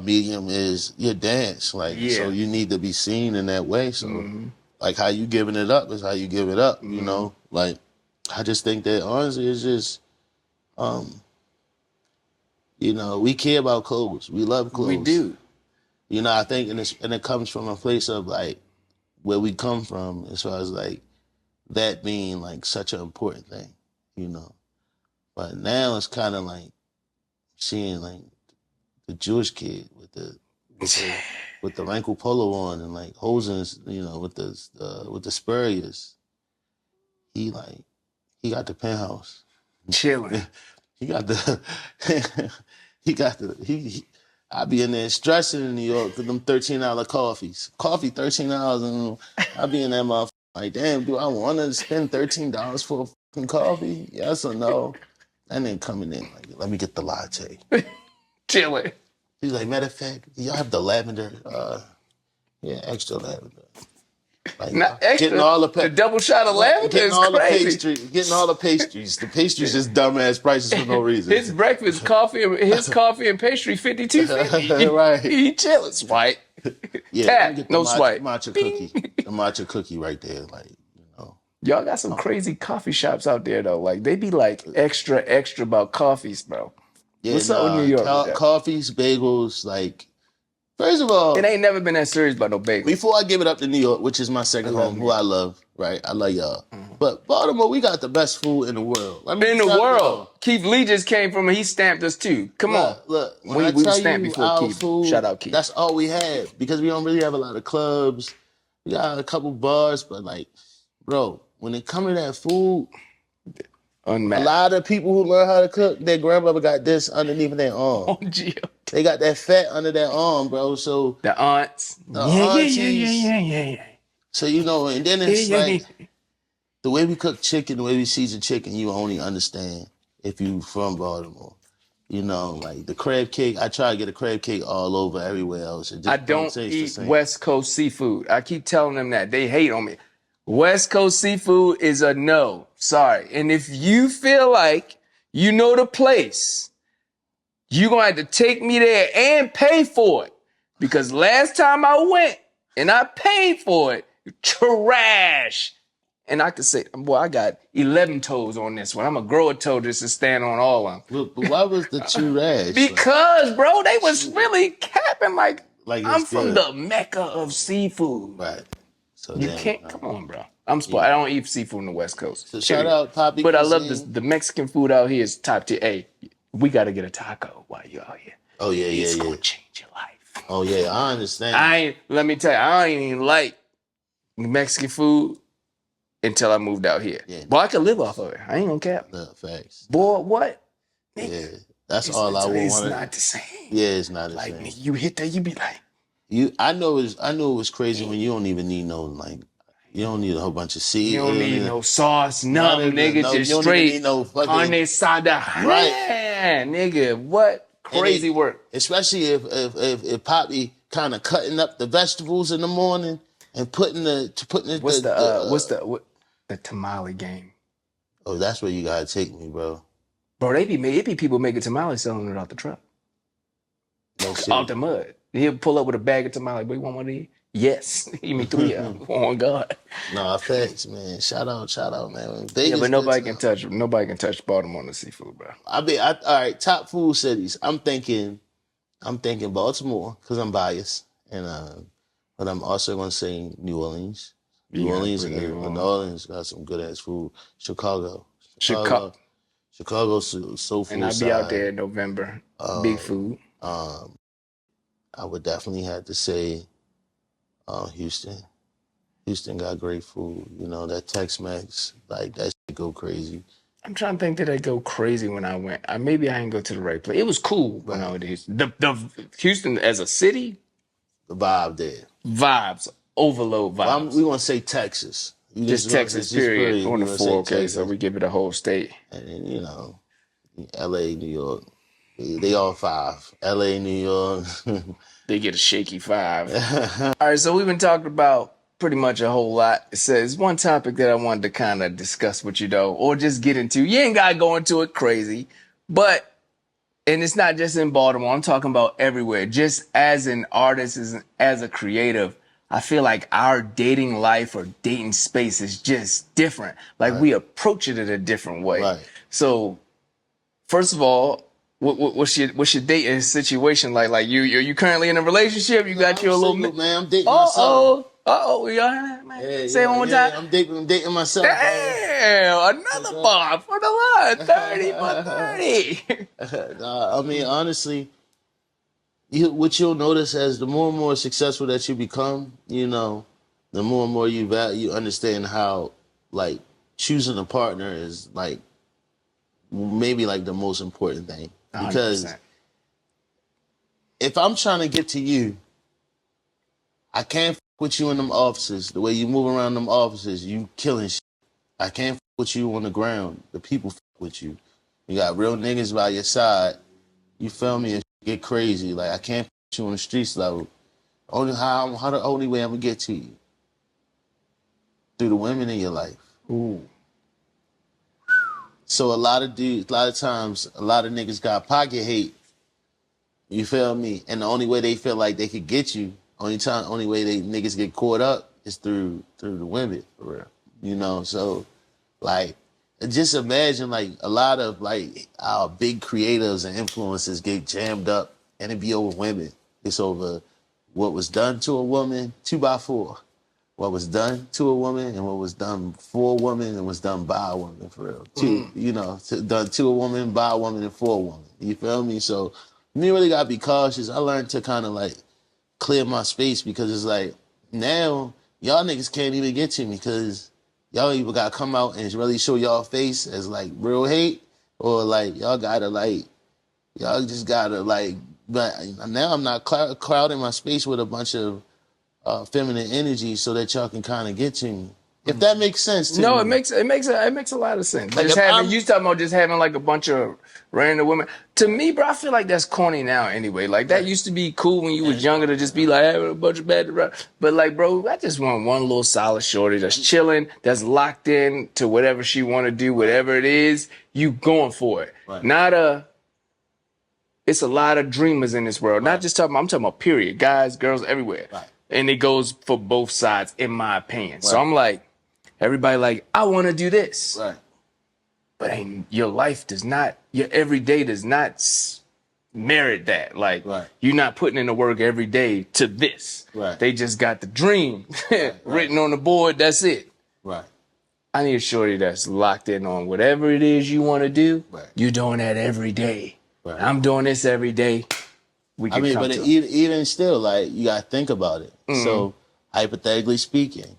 medium is your dance. Like so you need to be seen in that way. So like how you giving it up is how you give it up. You know, like I just think that honestly it's just you know, we care about clothes. We love clothes. We do. You know, I think, and it comes from a place of like where we come from, as far as like that being like such an important thing, you know. But now it's kind of like seeing like the Jewish kid with the ankle polo on and like hosens, you know, with the Spurriers. He got the penthouse, chilling. I be in there stressing in New York with them $13 coffees. Coffee $13, and I be in that motherfucker like, damn, do I want to spend $13 for a fucking coffee? Yes or no? And then coming in like, let me get the latte. Chilling. He's like, matter of fact, y'all have the lavender? Yeah, extra lavender. Like Not getting extra. all The double shot of lavender getting is all the crazy. getting all the pastries. The pastries is dumbass prices for no reason. His breakfast coffee and pastry 52.50. Right. He chilling, swipe. Yeah, let me Tap, get the no swipe. matcha Bing. cookie. The matcha cookie right there. Like, you know. Y'all got some crazy coffee shops out there though. Like they be like extra about coffees, bro. Yeah, What's up with New York with that? coffees, bagels, like first of It all, ain't never been that serious about no bagels. before I give it up to New York, which is my second home, who I love, right? I love y'all. But Baltimore, we got the best food in the world. Let me In the tell world, y'all. Keith Lee just came from and he stamped us too. Come on. Look, when We I were tell stamped you before our Keith. food, Shout out Keith. that's all we have because we don't really have a lot of clubs. We got a couple bars, but like, bro, when it comes to that food, Unmatched. a lot of people who learn how to cook, their grandmother got this underneath their arm. OG. They got that fat under their arm, bro. So The aunts. the Yeah. aunties. So you know, and then it's like the way we cook chicken, the way we season chicken, you only understand if you from Baltimore. You know, like the crab cake. I try to get a crab cake all over everywhere else. It just I don't taste the eat same. West Coast seafood. I keep telling them that. They hate on me. West Coast seafood is a no. Sorry. And if you feel like you know the place, you're going to have to take me there and pay for it. Because last time I went and I paid for it, trash. And I could say, boy, I got 11 toes on this one. I'm going to grow a toe just to stand on all of them. But why was the trash? Because, bro, they was really capping like I'm from good. the mecca of seafood. Right. So You then, can't, come on, bro. I'm spoiled. I don't eat seafood on the West Coast. So shout out Poppy But I love Cuisine. this. The Mexican food out here is top tier. Hey, we got to get a taco while you're out here. Oh yeah, It's going to change your life. Oh yeah, I understand. Let me tell you, I ain't even like Mexican food until I moved out here. Yeah. Boy, I could live off of it. I ain't gonna cap. No, facts. Boy, what? Yeah. That's all I want. It's not the same. Yeah, it's not the Like, same. you hit that, you be like, I know it was crazy when you don't even need no like you don't need a whole bunch of seeds. you don't need no sauce, none, nigga. Just you don't straight even need no fucking carne asada. Right. Man, nigga, what crazy work. Especially if Poppy kind of cutting up the vegetables in the morning and putting the What's the tamale game? Oh, that's where you gotta take me, bro. Bro, it be people making tamales selling it out the truck. No shit. Out the mud. He'll pull up with a bag of tamales. But you want one of these? Yes. Give me 3 of them. Oh God. No, facts, man. Shout out, man. Vegas, Yeah, but nobody can touch Baltimore on the seafood, bro. all right, top food cities. I'm thinking Baltimore, because I'm biased. And but I'm also gonna say New Orleans. New Orleans got some good ass food. Chicago. Chicago's soul food. And I'll be out there in November. Big food. I would definitely have to say Houston. Houston got great food. You know, that Tex-Mex, like that shit go crazy. I'm trying to think, did I go crazy when I went? Maybe I didn't go to the right place. It was cool when I went to Houston. The Houston as a city, the vibe there. Vibes, overload vibes. We want to say Texas. Just Texas, period. On the 4, okay, so we give it a whole state. And then, you know, L.A., New York. They all 5. L.A., New York. They get a shaky 5. All right, so we've been talking about pretty much a whole lot. It says one topic that I wanted to kind of discuss with you, though, or just get into. You ain't got to go into it crazy, but, and it's not just in Baltimore. I'm talking about everywhere. Just as an artist, as a creative, I feel like our dating life or dating space is just different. Like we approach it in a different way. Right. So, first of all, what's your dating situation like? Like you currently in a relationship? You got your little man. I'm dating myself. Man. Say it one more time. I'm dating myself. Damn, another bar for the line. 30 for 30. I mean, honestly, what you'll notice as the more and more successful that you become, you know, the more and more you understand how like choosing a partner is like maybe like the most important thing. Because 100%. if I'm trying to get to you, I can't with you in them offices. The way you move around them offices, you killing shit. I can't with you on the ground. The people with you. You got real niggas by your side. You feel me? And get crazy. Like I can't put you on the streets level. How the only way I'm gonna get to you. through the women in your life. Ooh. So a lot of times, a lot of niggas got pocket hate. You feel me? And the only way they feel like they could get you, only way they niggas get caught up is through the women, for real. You know, so like, just imagine like a lot of like our big creatives and influencers get jammed up, and it be over women. It's over what was done to a woman, 2x4. What was done to a woman and what was done for a woman and was done by a woman, for real. Done to a woman, by a woman, and for a woman. You feel me? So you really gotta be cautious. I learned to kind of like clear my space, because it's like now y'all niggas can't even get to me, because y'all either gotta come out and really show y'all face as like real hate, or like y'all just gotta like. But now I'm not crowding my space with a bunch of feminine energy so that y'all can kind of get to me. If that makes sense to No, you. it makes a lot of sense. Like Just if having you talking about just having like a bunch of random women. To me, bro, I feel like that's corny now anyway. Like that used to be cool when you was younger to just be like having a bunch of bad. But like, bro, I just want one little solid shorty that's chilling, that's locked in to whatever she want to do, whatever it is. You going for it? Right. Not a. It's a lot of dreamers in this world. Not just I'm talking about period. Guys, girls, everywhere. Right. And it goes for both sides, in my opinion. So Right. I'm like, everybody like, I want to do this. Right. But your life does not, your everyday does not merit that. Like, Right. you're not putting in the work every day to this. Right. They just got the dream Right. written on the board. That's it. Right. I need a shorty that's locked in on whatever it is you want to do. Right. You're doing that every day. Right. I'm doing this every day. I mean, but even still, like, you gotta think about it. Mm-hmm. So, hypothetically speaking,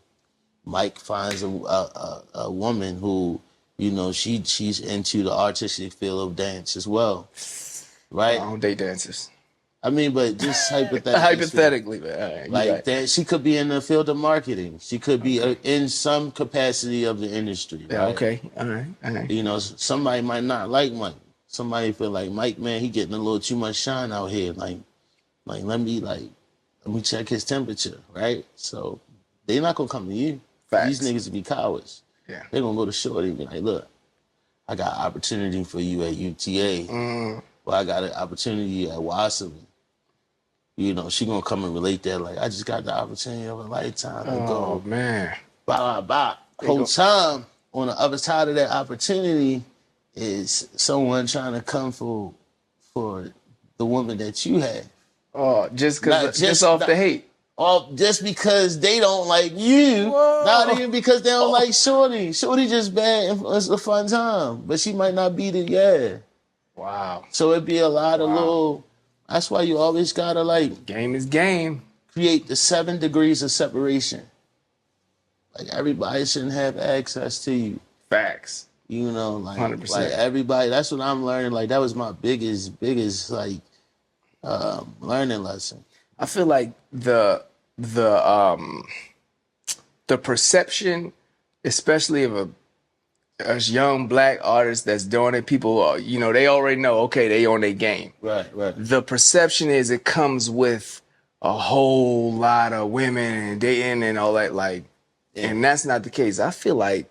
Mike finds a woman who, you know, she's into the artistic field of dance as well, right? I don't date dancers. I mean, but just hypothetically. Hypothetically, man. All right, Like right. that, she could be in the field of marketing. She could be in some capacity of the industry. Yeah, right? okay. All right. You know, somebody might not like Mike. Somebody feel like Mike, man, he getting a little too much shine out here. Like let me check his temperature, right? So they not gonna come to you. Facts. These niggas be cowards. Yeah. They gonna go to Shorty and be like, look, I got an opportunity for you at UTA. Well, I got an opportunity at Wasserman. You know, she gonna come and relate that, like, I just got the opportunity of a lifetime. And Oh, go, man. bah. Whole time, on the other side of that opportunity is someone trying to come for the woman that you have. Oh, just off the hate. Or just because they don't like you. Whoa. Not even because they don't like Shorty. Shorty just bad and it's a fun time. But she might not be the, yeah. Wow. So it'd be a lot of little, that's why you always gotta like Game is game. create the 7 degrees of separation. Like everybody shouldn't have access to you. Facts. You know, like 100%. Like everybody, that's what I'm learning. Like that was my biggest like learning lesson. I feel like the perception, especially of a young black artist that's doing it, people, you know, they already know, okay, they on their game. Right. The perception is it comes with a whole lot of women and dating and all that, like, and that's not the case. I feel like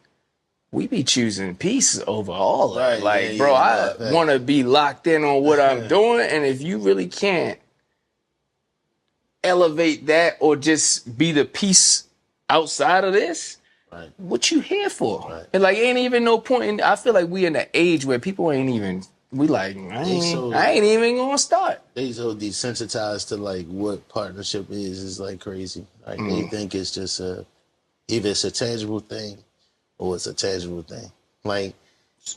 we be choosing peace over all of it. Like, bro, I want to be locked in on what I'm doing, and if you really can't elevate that or just be the peace outside of this, Right. what you here for? Right. And like, ain't even no point in, I feel like we in the age where people ain't even, we like, I ain't even gonna start. They so desensitized to like what partnership is like crazy. Like they think it's just either it's a tangible thing or it's a tangible thing. Like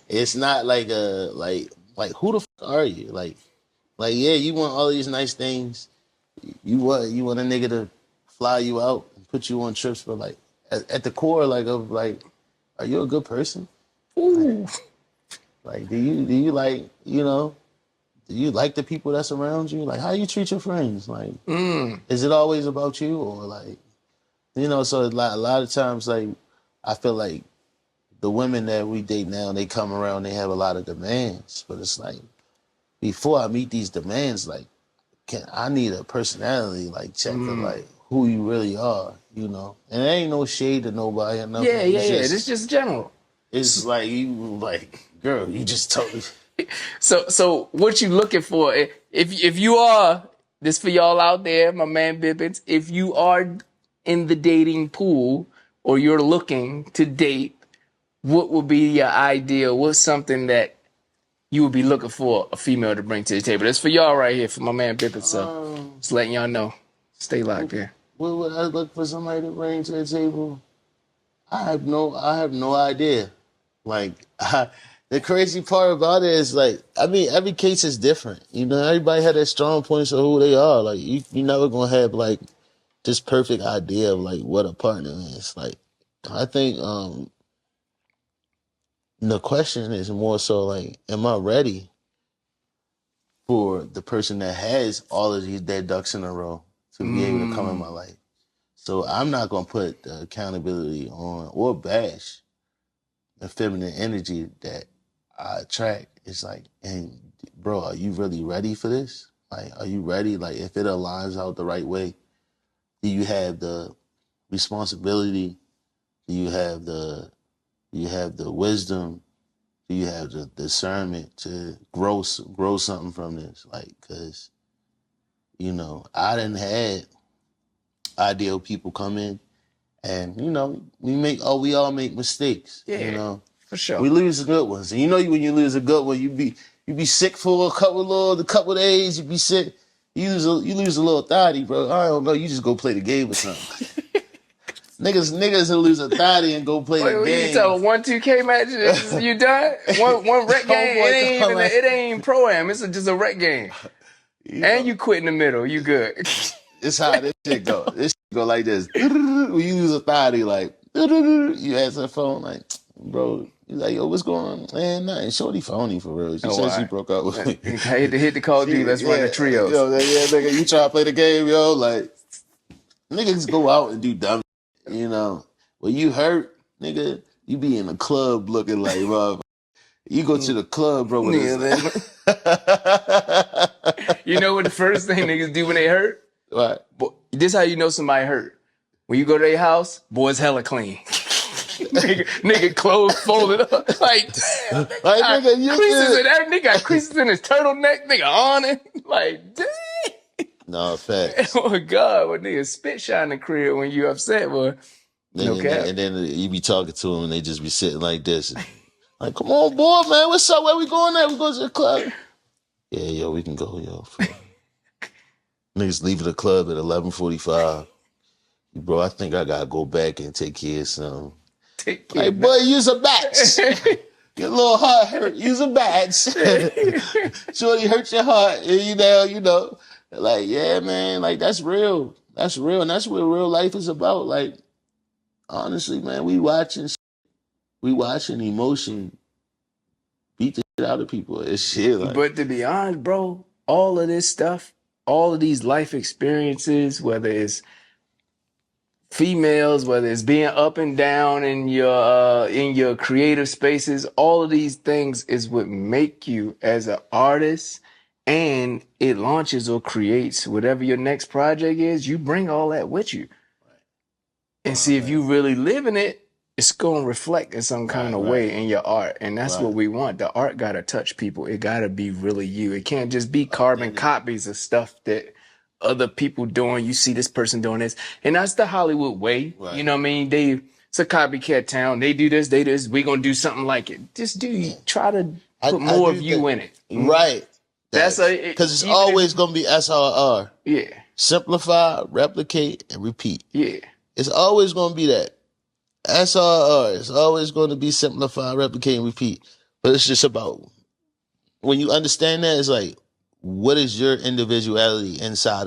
it's not like like who the fuck are you? Like yeah, you want all these nice things. You want a nigga to fly you out and put you on trips, but like at the core, like of like, are you a good person? Ooh. Like, do you like, you know, do you like the people that's around you? Like, how you treat your friends? Like, is it always about you or like, you know? So a lot of times, like, I feel like the women that we date now, they come around, they have a lot of demands, but it's like, before I meet these demands, like, I need a personality like check of like who you really are, you know. And there ain't no shade to nobody or nothing. Yeah, yeah, yeah. It's just general. It's like you like, girl, you just told me. So what you looking for? If you are, this for y'all out there, my man Bippens, if you are in the dating pool or you're looking to date, what would be your ideal? What's something that you would be looking for a female to bring to the table? That's for y'all right here, for my man Bippens. So just letting y'all know. Stay locked there. What would I look for somebody to bring to the table? I have no idea. Like the crazy part about it is like, I mean, every case is different. You know, everybody had their strong points of who they are. Like you're never gonna have like this perfect idea of like what a partner is. Like I think the question is more so like, am I ready for the person that has all of these dead ducks in a row to be able to come in my life? So I'm not gonna put the accountability on or bash the feminine energy that I attract. It's like, and bro, are you really ready for this? Like, are you ready? Like, if it aligns out the right way, do you have the responsibility? Do you have the wisdom? Do you have the discernment to grow something from this? Like, cause you know, I done had ideal people come in, and you know, we all make mistakes. Yeah, you know, for sure. we lose the good ones, and you know, when you lose a good one, you be sick for a couple days. You be sick. You lose a little thotty, bro. I don't know. You just go play the game or something. Niggas who lose a thotty and go play the game. You tell 1-2K match, you done? One rec game. It ain't pro-am. It's just a rec game. And you quit in the middle. You good. It's how this shit go. This shit go like this. When you lose a thotty, like you answer the phone, like, bro. He's like, yo, what's going on? Man, nothing. Shorty phony for real. She said she broke up with me. I hit the call G. Let's run the trios. Yo, nigga, you try to play the game, yo. Like, niggas go out and do dumb shit, you know. When you hurt, nigga, you be in the club looking like, bro. You go to the club, bro. With You know what the first thing niggas do when they hurt? What? This how you know somebody hurt. When you go to their house, boy's hella clean. nigga clothes folded up. Like, damn, nigga got creases in his turtleneck, nigga on it. Like, damn. No, facts. Oh my God, what nigga spit shot in the crib when you upset, boy. No cap. And then you be talking to them and they just be sitting like this. Like, come on, boy, man, what's up? Where we going at? We going to the club. Yeah, yo, we can go, yo. Niggas leaving the club at 11:45. Bro, I think I gotta go back and take care of something. Hey, boy, use a batch. Your little heart hurt. Use a batch. Shorty hurt your heart. And you know. Like, yeah, man. Like, that's real. That's real. And that's what real life is about. Like, honestly, man, we watching emotion beat the shit out of people. It's shit. Like, but to be honest, bro, all of this stuff, all of these life experiences, whether it's females, whether it's being up and down in your creative spaces, all of these things is what make you as an artist, and it launches or creates whatever your next project is. You bring all that with you, and see if you really live in it. It's going to reflect in some kind of way in your art, and that's what we want. The art got to touch people. It got to be really you. It can't just be carbon copies of stuff that other people doing. You see this person doing this, and that's the Hollywood way. You know what I mean? It's a copycat town. They do this. We gonna do something like it. Just try to put more of you in it. Right. That's because it's always gonna be SRR. Yeah. Simplify, replicate, and repeat. Yeah. It's always gonna be that. SRR. It's always going to be simplify, replicate, and repeat. But it's just about when you understand that, it's like, what is your individuality inside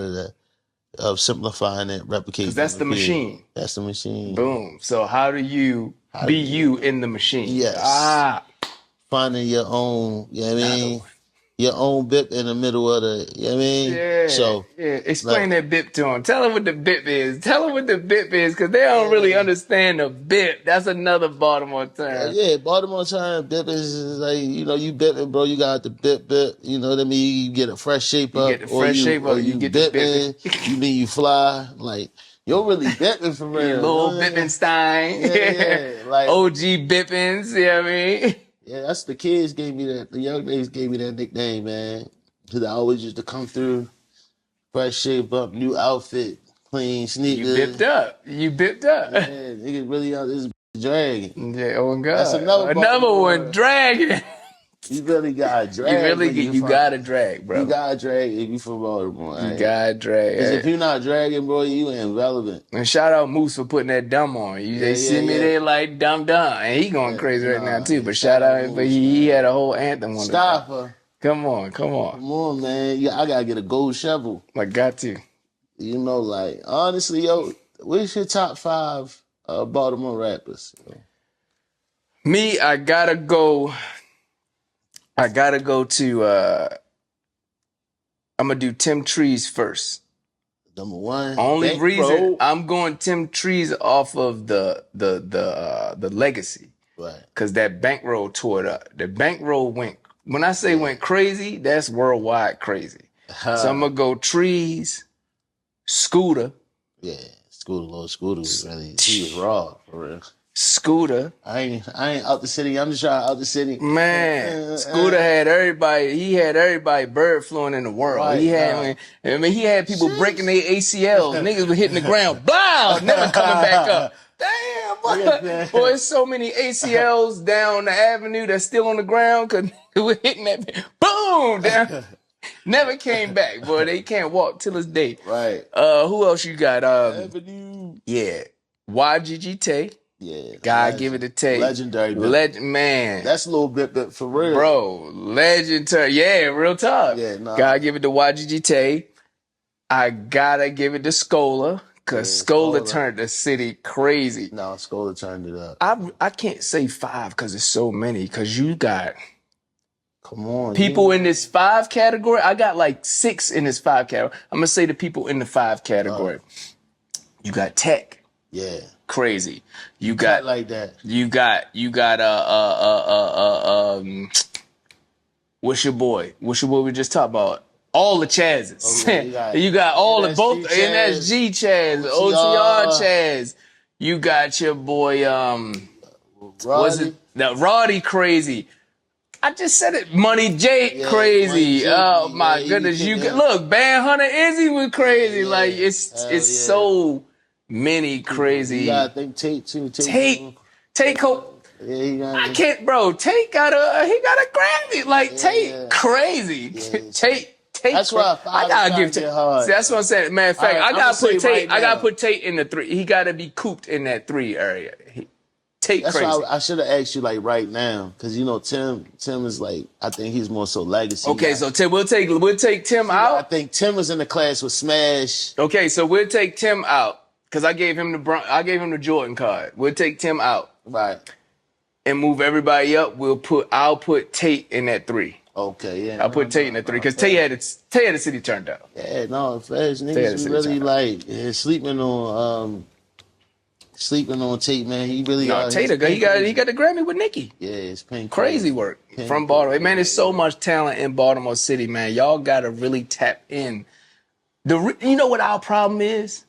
of simplifying it, replicating? Because that's the machine. That's the machine. Boom. So how do you be you in the machine? Yes. Finding your own, you know what I mean? Your own bip in the middle of the, you know what I mean? Yeah. So, explain that bip to them. Tell them what the bip is. Tell them what the bip is, because they don't really understand the bip. That's another Baltimore term. Yeah, Baltimore term, bip is like, you know, you bipping, bro. You got the bip. You know what I mean? You get a fresh shape up. You get the fresh shape up. You get bipping. You mean you fly. Like, You're really Bippin for real. Little You know? Bippenstein. Yeah. Like, OG Bippens, you know what I mean? yeah, that's the kids gave me that. The young ladies gave me that nickname, man. Because I always used to come through, fresh shape up, new outfit, clean You sneakers. bipped up. You bipped up. Yeah, niggas really out this dragging. Yeah, oh That's God. another Another Baltimore one, word. dragging. You really got to You drag really when get, you you from. gotta drag, You bro. got to drag if you from Baltimore. You Right? gotta Because if drag. you're not dragging, bro, you ain't relevant. And shout out Moose for putting that dumb on. Yeah, They yeah, see me yeah. there like dumb. And he going Yeah, crazy right now nah, too. yeah, But shout shout out out, but Moose, he man. had a whole anthem on the Stop top. her. Come on. Come on, man. Yeah, I gotta get a gold shovel. Like, got to. You know, like honestly, yo, what's your top 5 Baltimore rappers? Me, I gotta go to I'm gonna do Tim Trees first. Number 1, Only reason Bankroll. I'm going Tim Trees off of the legacy. Right. Cause that bankroll tore it up. The bankroll when I say went crazy, that's worldwide crazy. So I'm gonna go Trees, Scooter. Yeah, Little Scooter was really, he was raw for real. Scooter. I ain't out the city. I'm just trying out the city. Man, Scooter had everybody. He had everybody bird fluing in the world. Right, He had, he had people breaking their ACLs. Niggas were hitting the ground, blah, never coming back up. Damn, boy, boy, there's so many ACLs down the avenue that's still on the ground because we're hitting that, boom, down. Never came back, boy. They can't walk till this day. Right. Who else you got? Avenue. Yeah, YGG Tay. Yeah. God give it to Tay. Legendary. Man. That's a little bit for real. Bro, legendary. Yeah, real talk. Yeah, nah. Gotta give it to YGG Tay. I gotta give it to Scola. Cause Scola turned the city crazy. No, Scola turned it up. I can't say 5 because it's so many. Cause you got come on people in this 5 category. I got like 6 in this 5 category. I'm gonna say the people in the 5 category. You got Tech. Yeah. Crazy. You got like that. You got what's your boy? What's your boy we just talked about? All the Chazes. Okay, you got all the both NSG Chaz, OTR Chaz. You got your boy Roddy. Roddy crazy. I just said it. Money Jake crazy. Oh my goodness. You can look, Band Hunter Izzy was crazy. Like it's so many crazy. You gotta think Tate too. Tate Yeah, I can't, bro. Tate got a Grammy. Like Tate crazy. Tate. That's why I gotta give Tate. See, that's what I'm saying. Matter of fact, I gotta put Tate. I gotta put Tate in the 3. He gotta be cooped in that 3 area. Tate that's crazy. Why I should have asked you like right now, because you know Tim is like, I think he's more so legacy. Okay, so Tim, we'll take Tim out. I think Tim was in the class with Smash. Okay, so we'll take Tim out because I gave him the Jordan card. We'll take Tim out. Right. And move everybody up. I'll put Tate in that 3. Okay, yeah. I'll put Tate in that 3 because Tate had the city turned out. Yeah, no, fast niggas really like sleeping on Tate, man. He really Tate, he got the Grammy with Nicki. Yeah, it's painful. Crazy work from Baltimore. Man, there's so much talent in Baltimore City, man. Y'all gotta really tap in. You know what our problem is?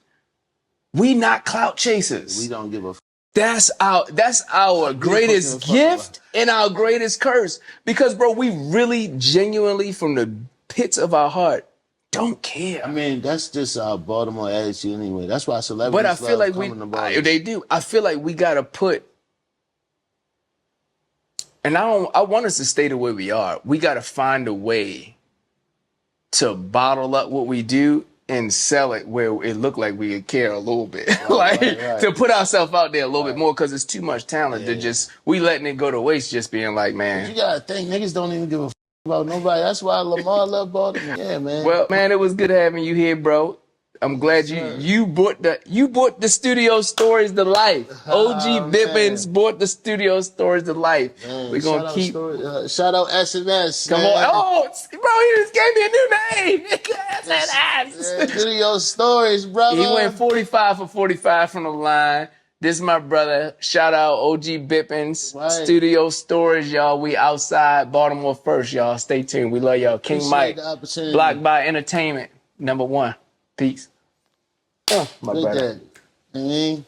We not clout chasers. We don't give a. That's our greatest gift and our greatest curse. Because, bro, we really genuinely, from the pits of our heart, don't care. I mean, that's just our Baltimore attitude anyway. That's why celebrities. But I feel like they do. I feel like we gotta put. And I want us to stay the way we are. We gotta find a way to bottle up what we do and sell it where it look like we care a little bit. Right. To put ourselves out there a little bit more, because it's too much talent to just, we letting it go to waste, just being like, man. But you gotta think, niggas don't even give a about nobody. That's why Lamar love Baltimore. Yeah, man. Well, man, it was good having you here, bro. I'm glad you brought the studio stories to life. OG Bippens brought the studio stories to life. Man, we're gonna keep shout out SNS. Come on. Oh, bro, he just gave me a new name. SNS. Studio stories, brother. He went 45 for 45 from the line. This is my brother. Shout out OG Bippens. Right. Studio Storage, y'all. We outside Baltimore first, y'all. Stay tuned. We love y'all. King Mike. Blocked by Entertainment. #1. Peace. Oh, my Look brother. at it. I mean,